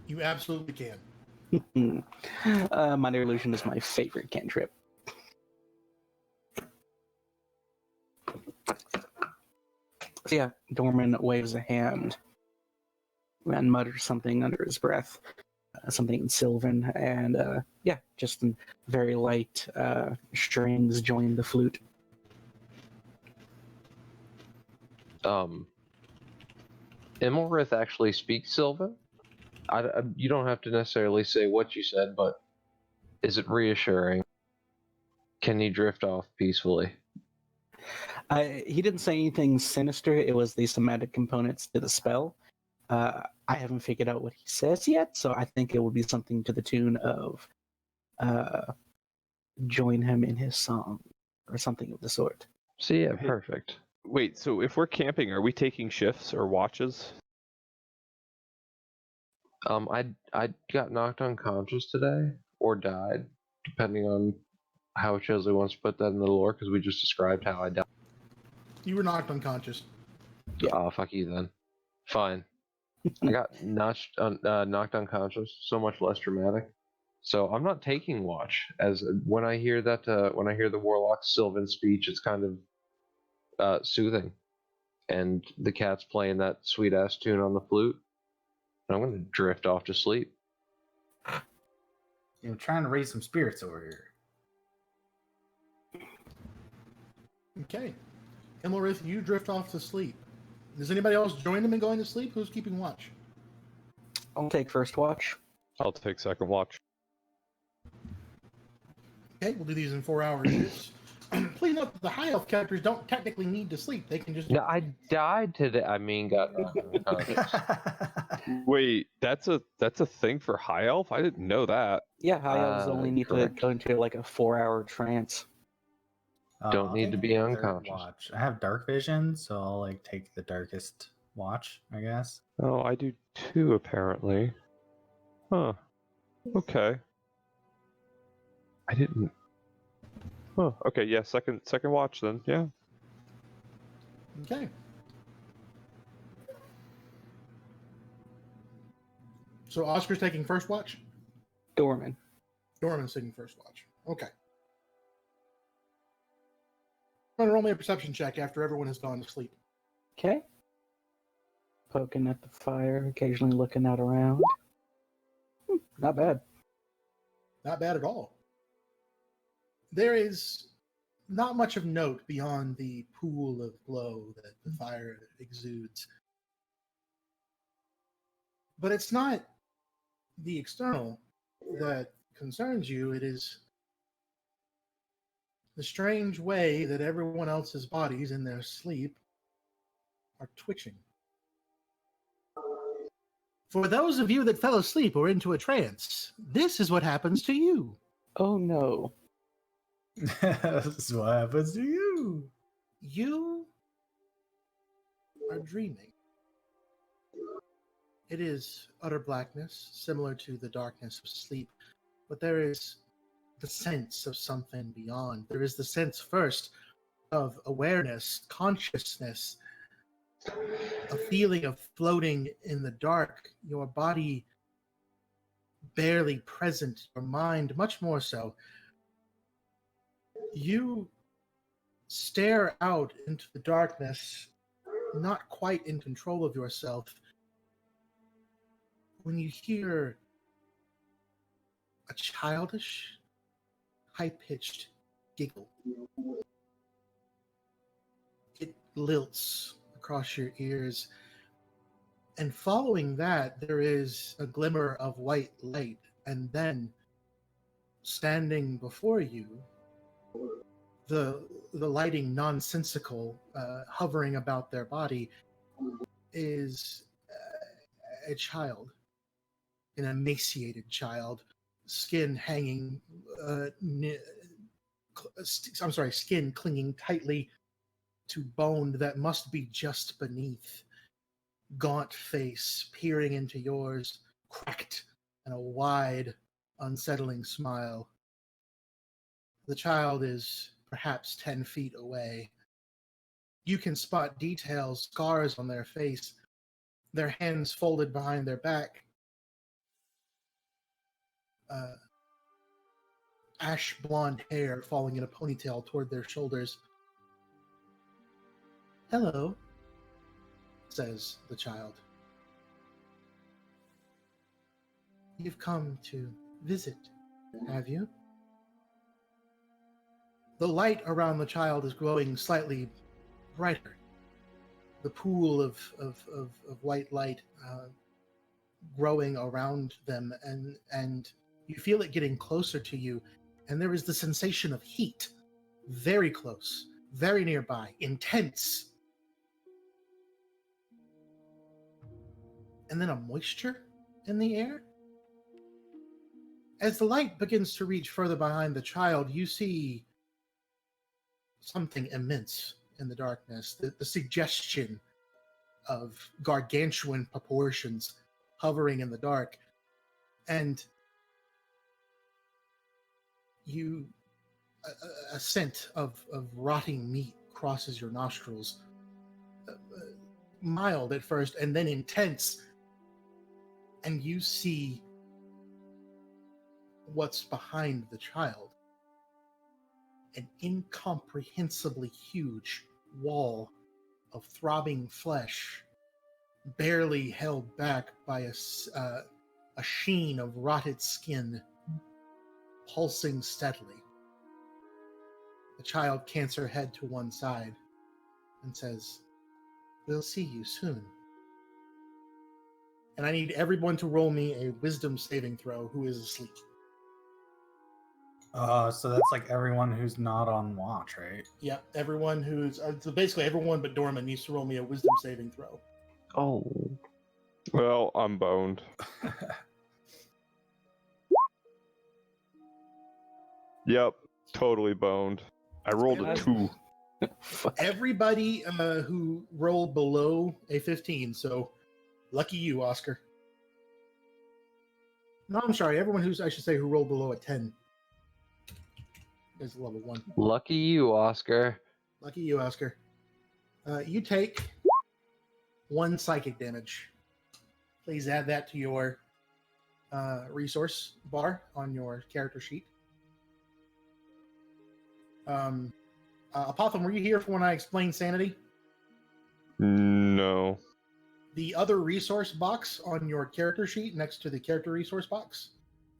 You absolutely can. Minor illusion is my favorite cantrip. So yeah, Dorman waves a hand and mutters something under his breath, something in Sylvan, and yeah, just in very light strings join the flute. Imolrith actually speaks Sylvan. You don't have to necessarily say what you said, but is it reassuring? Can he drift off peacefully? He didn't say anything sinister. It was the somatic components to the spell. I haven't figured out what he says yet, so I think it will be something to the tune of join him in his song or something of the sort. So yeah, perfect. Wait, so if we're camping, are we taking shifts or watches? I got knocked unconscious today or died, depending on how Chesley wants to put that in the lore, because we just described how I died. You were knocked unconscious. Yeah. Oh, fuck you then. Fine. I got knocked unconscious. So much less dramatic. So I'm not taking watch. As when I hear that, when I hear the warlock's Sylvan speech, it's kind of soothing, and the cat's playing that sweet ass tune on the flute. I'm gonna drift off to sleep. You know, trying to raise some spirits over here. Okay. Imolrith, you drift off to sleep. Does anybody else join them in going to sleep? Who's keeping watch? I'll take first watch. I'll take second watch. Okay, we'll do these in 4-hour shifts. Please note that the high elf characters don't technically need to sleep. They can just... No, I died today. I mean, got knocked unconscious. Wait, that's a thing for high elf? I didn't know that. Yeah, high elves only need correct. to go into like a 4-hour trance. Don't I'll need to take be third unconscious. Watch. I have dark vision, so I'll like take the darkest watch, I guess. Oh, I do too, apparently. Huh. Okay. I didn't. Huh. Okay, yeah, second watch then, yeah. Okay. So Oscar's taking first watch? Dorman. Dorman's taking first watch. Okay. I'm going to roll me a perception check after everyone has gone to sleep. Okay. poking at the fire, occasionally looking out around. Not bad. Not bad at all. There is not much of note beyond the pool of glow that the fire exudes. But it's not the external that concerns you, it is the strange way that everyone else's bodies in their sleep are twitching. For those of you that fell asleep or into a trance, this is what happens to you. Oh no. This is what happens to you. You are dreaming. It is utter blackness, similar to the darkness of sleep, but there is the sense of something beyond. There is the sense first of awareness, consciousness, a feeling of floating in the dark, your body barely present, your mind much more so. You stare out into the darkness, not quite in control of yourself, when you hear a childish, high-pitched giggle. It lilts across your ears, and following that, there is a glimmer of white light, and then, standing before you, the lighting nonsensical, hovering about their body, is a child, an emaciated child, skin hanging, skin clinging tightly to bone that must be just beneath, gaunt face peering into yours, cracked, and a wide, unsettling smile. The child is perhaps 10 feet away. You can spot details, scars on their face, their hands folded behind their back, ash blonde hair falling in a ponytail toward their shoulders. "Hello," says the child. "You've come to visit, have you?" The light around the child is growing slightly brighter. The pool of white light growing around them, and you feel it getting closer to you, and there is the sensation of heat, very close, very nearby, intense. And then a moisture in the air. As the light begins to reach further behind the child, you see something immense in the darkness, the suggestion of gargantuan proportions hovering in the dark. And you, a scent of rotting meat crosses your nostrils, mild at first and then intense, and you see what's behind the child. An incomprehensibly huge wall of throbbing flesh, barely held back by a sheen of rotted skin, pulsing steadily. The child cants her head to one side and says, "We'll see you soon." And I need everyone to roll me a wisdom saving throw who is asleep. So that's like everyone who's not on watch, right? Yep, everyone who's... so basically everyone but Dorman needs to roll me a wisdom saving throw. Oh. Well, I'm boned. Yep, totally boned. I rolled a 2. Everybody who rolled below a 15, so lucky you, Oscar. No, I'm sorry, everyone who's, I should say, who rolled below a 10 is level 1. Lucky you, Oscar. Lucky you, Oscar. You take 1 psychic damage. Please add that to your resource bar on your character sheet. Apotham, were you here for when I explained sanity? No. the other resource box on your character sheet next to the character resource box,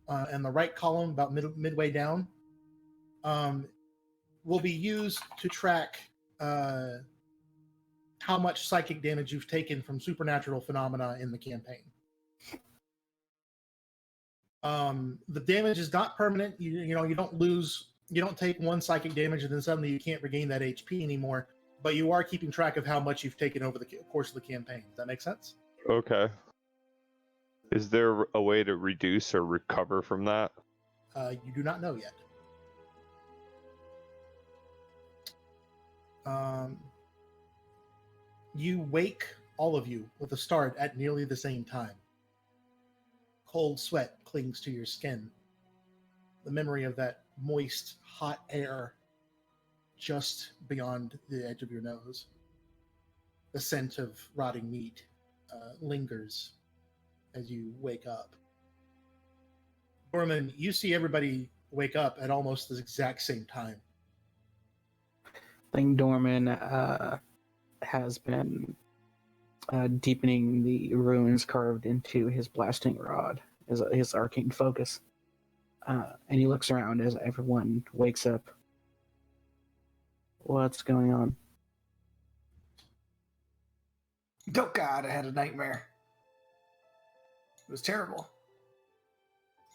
and the right column about midway down, will be used to track how much psychic damage you've taken from supernatural phenomena in the campaign. The damage is not permanent. You know, you don't take one psychic damage and then suddenly you can't regain that HP anymore, but you are keeping track of how much you've taken over the course of the campaign. Does that make sense? Okay. Is there a way to reduce or recover from that? You do not know yet. You wake, all of you, with a start at nearly the same time. Cold sweat clings to your skin. The memory of that moist, hot air just beyond the edge of your nose. The scent of rotting meat lingers as you wake up. Dorman, you see everybody wake up at almost the exact same time. I think Dorman has been deepening the runes carved into his blasting rod, his arcane focus. And he looks around as everyone wakes up. What's going on? Oh God, I had a nightmare. It was terrible.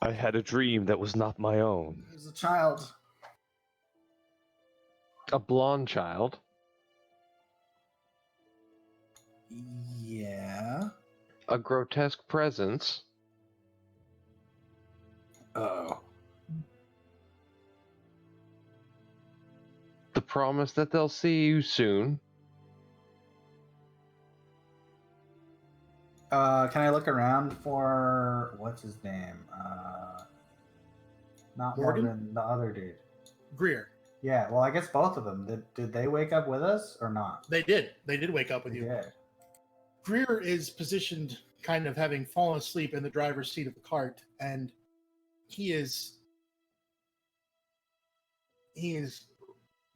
I had a dream that was not my own. It was a child. A blonde child. Yeah. A grotesque presence. Oh. The promise that they'll see you soon. Can I look around for what's his name? Not Morgan? Morgan, the other dude. Greer. Yeah, well, I guess both of them. Did they wake up with us or not? They did. They did wake up with you. Yeah. Greer is positioned kind of having fallen asleep in the driver's seat of the cart, and he is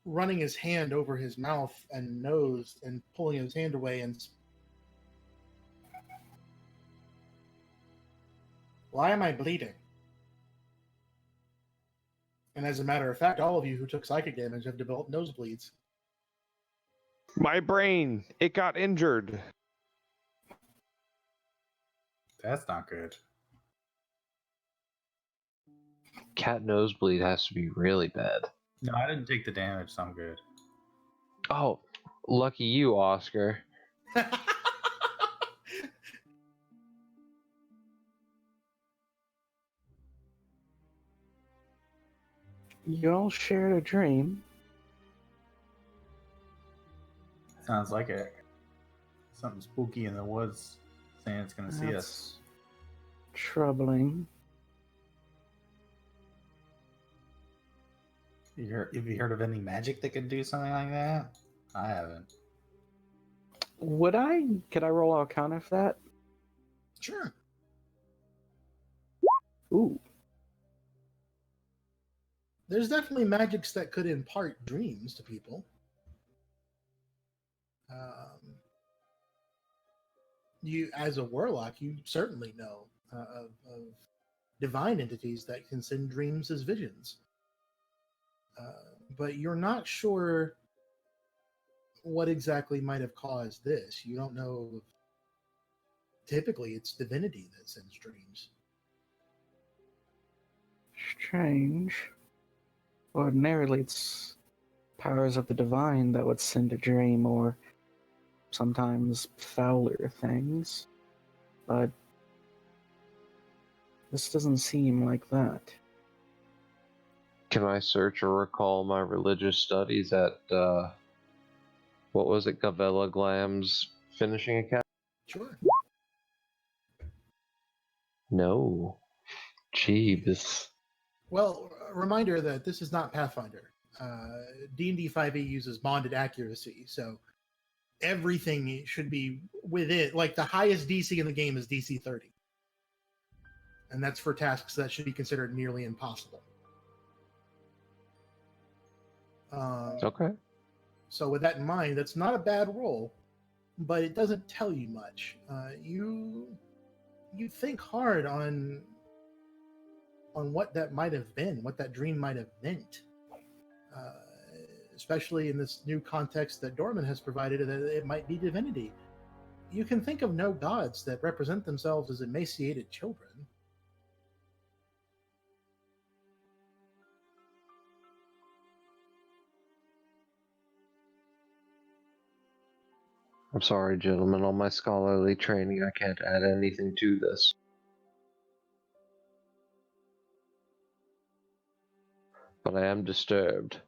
running his hand over his mouth and nose and pulling his hand away and why am I bleeding? And as a matter of fact, all of you who took psychic damage have developed nosebleeds. My brain, it got injured. That's not good. Cat nosebleed has to be really bad. No, I didn't take the damage, so I'm good. Oh, lucky you, Oscar. You all shared a dream. Sounds like it. Something spooky in the woods saying it's going to see us. That's troubling. Have you heard of any magic that could do something like that? I haven't. Could I roll Arcana for that? Sure. Ooh. There's definitely magics that could impart dreams to people. You, as a warlock, you certainly know of divine entities that can send dreams as visions. But you're not sure what exactly might have caused this. You don't know. Typically, it's divinity that sends dreams. Strange. Ordinarily, it's powers of the divine that would send a dream, or sometimes fouler things. But this doesn't seem like that. Can I search or recall my religious studies at, what was it, Gavella Glam's finishing academy? Sure. No. Jeebus. Well, a reminder that this is not Pathfinder. D&D 5e uses bonded accuracy, so everything should be within, like the highest DC in the game is DC 30. And that's for tasks that should be considered nearly impossible. Okay. So with that in mind, that's not a bad roll. but it doesn't tell you much. You think hard on what that might have been, what that dream might have meant, especially in this new context that Dorman has provided, that it might be divinity. You can think of no gods that represent themselves as emaciated children. I'm sorry, gentlemen. On my scholarly training, I can't add anything to this. But I am disturbed.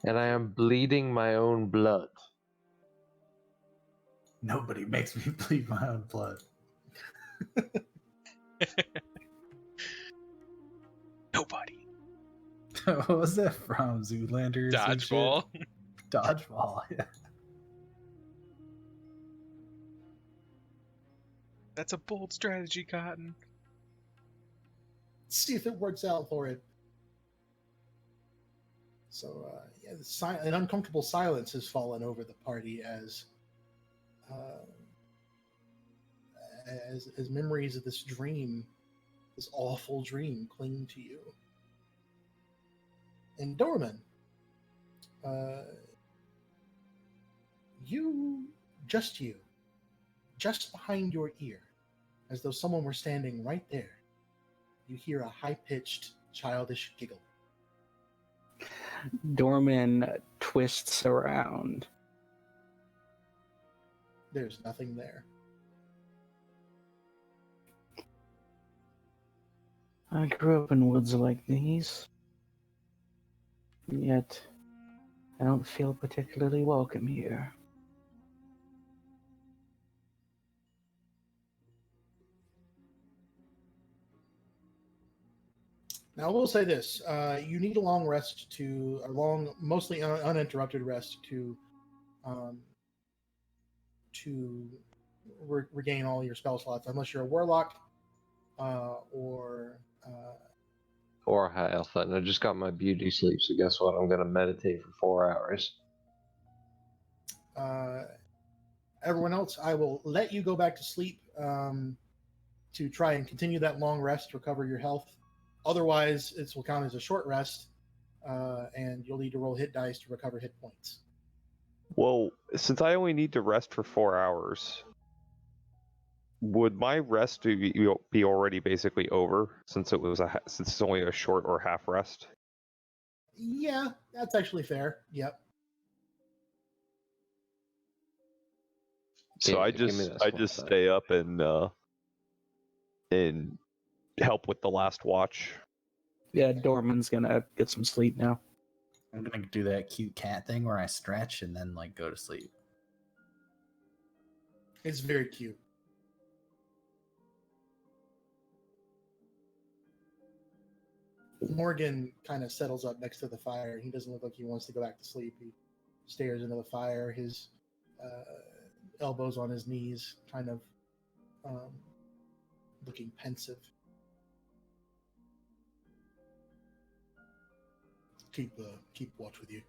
And I am bleeding my own blood. Nobody makes me bleed my own blood. Nobody. What was that from? Zoolander? or some shit? Dodgeball. Dodgeball, yeah. That's a bold strategy, Cotton. See if it works out for it. So, an uncomfortable silence has fallen over the party as memories of this dream, this awful dream, cling to you. And Dorman, you, just behind your ear, as though someone were standing right there, you hear a high-pitched, childish giggle. Dorman twists around. There's nothing there. I grew up in woods like these, yet I don't feel particularly welcome here. Now, I will say this: you need a long rest mostly uninterrupted rest to regain all your spell slots, unless you're a warlock or. Or high elf, and I just got my beauty sleep, so guess what? I'm gonna meditate for 4 hours. Everyone else, I will let you go back to sleep to try and continue that long rest, recover your health. Otherwise, it will count as a short rest, and you'll need to roll hit dice to recover hit points. Well, since I only need to rest for 4 hours, would my rest be already basically over since since it's only a short or half rest? Yeah, that's actually fair. Yep. So Yeah, I give me just that spot stay up and help with the last watch. Yeah, Dorman's gonna get some sleep now. I'm gonna do that cute cat thing where I stretch and then like go to sleep. It's very cute. Morgan kind of settles up next to the fire. He doesn't look like he wants to go back to sleep. He stares into the fire, his elbows on his knees, kind of looking pensive. Keep watch with you.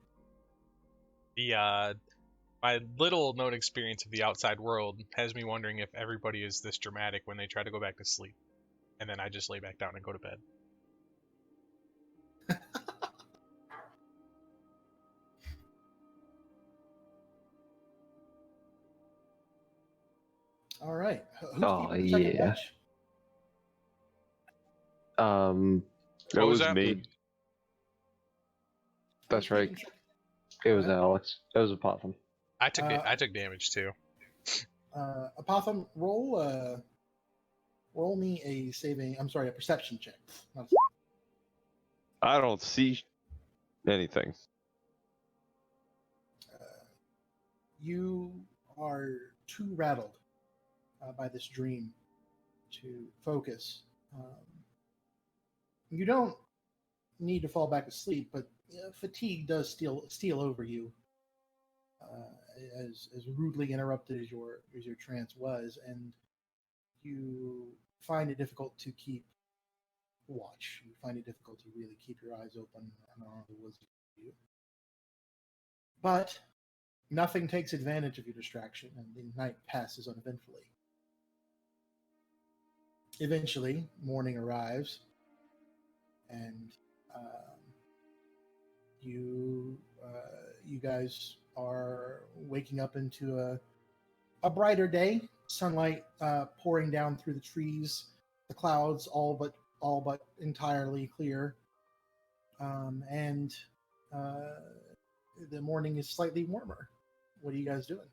My little known experience of the outside world has me wondering if everybody is this dramatic when they try to go back to sleep, and then I just lay back down and go to bed. All right. Who's Oh, keeping the second yeah. watch? That What was was that? me. That's Who's right. keeping second? It was Alright. Alex. It was Apopham. I took damage too. Apopham, roll me a perception check. I don't see anything. You are too rattled by this dream to focus. You don't need to fall back asleep, but fatigue does steal over you, as rudely interrupted as your trance was, and you find it difficult to keep watch. You find it difficult to really keep your eyes open and on the woods view. But Nothing takes advantage of your distraction, and the night passes uneventfully. Eventually, morning arrives, and you guys are waking up into a brighter day. Sunlight pouring down through the trees, the clouds all but entirely clear, and the morning is slightly warmer. What are you guys doing?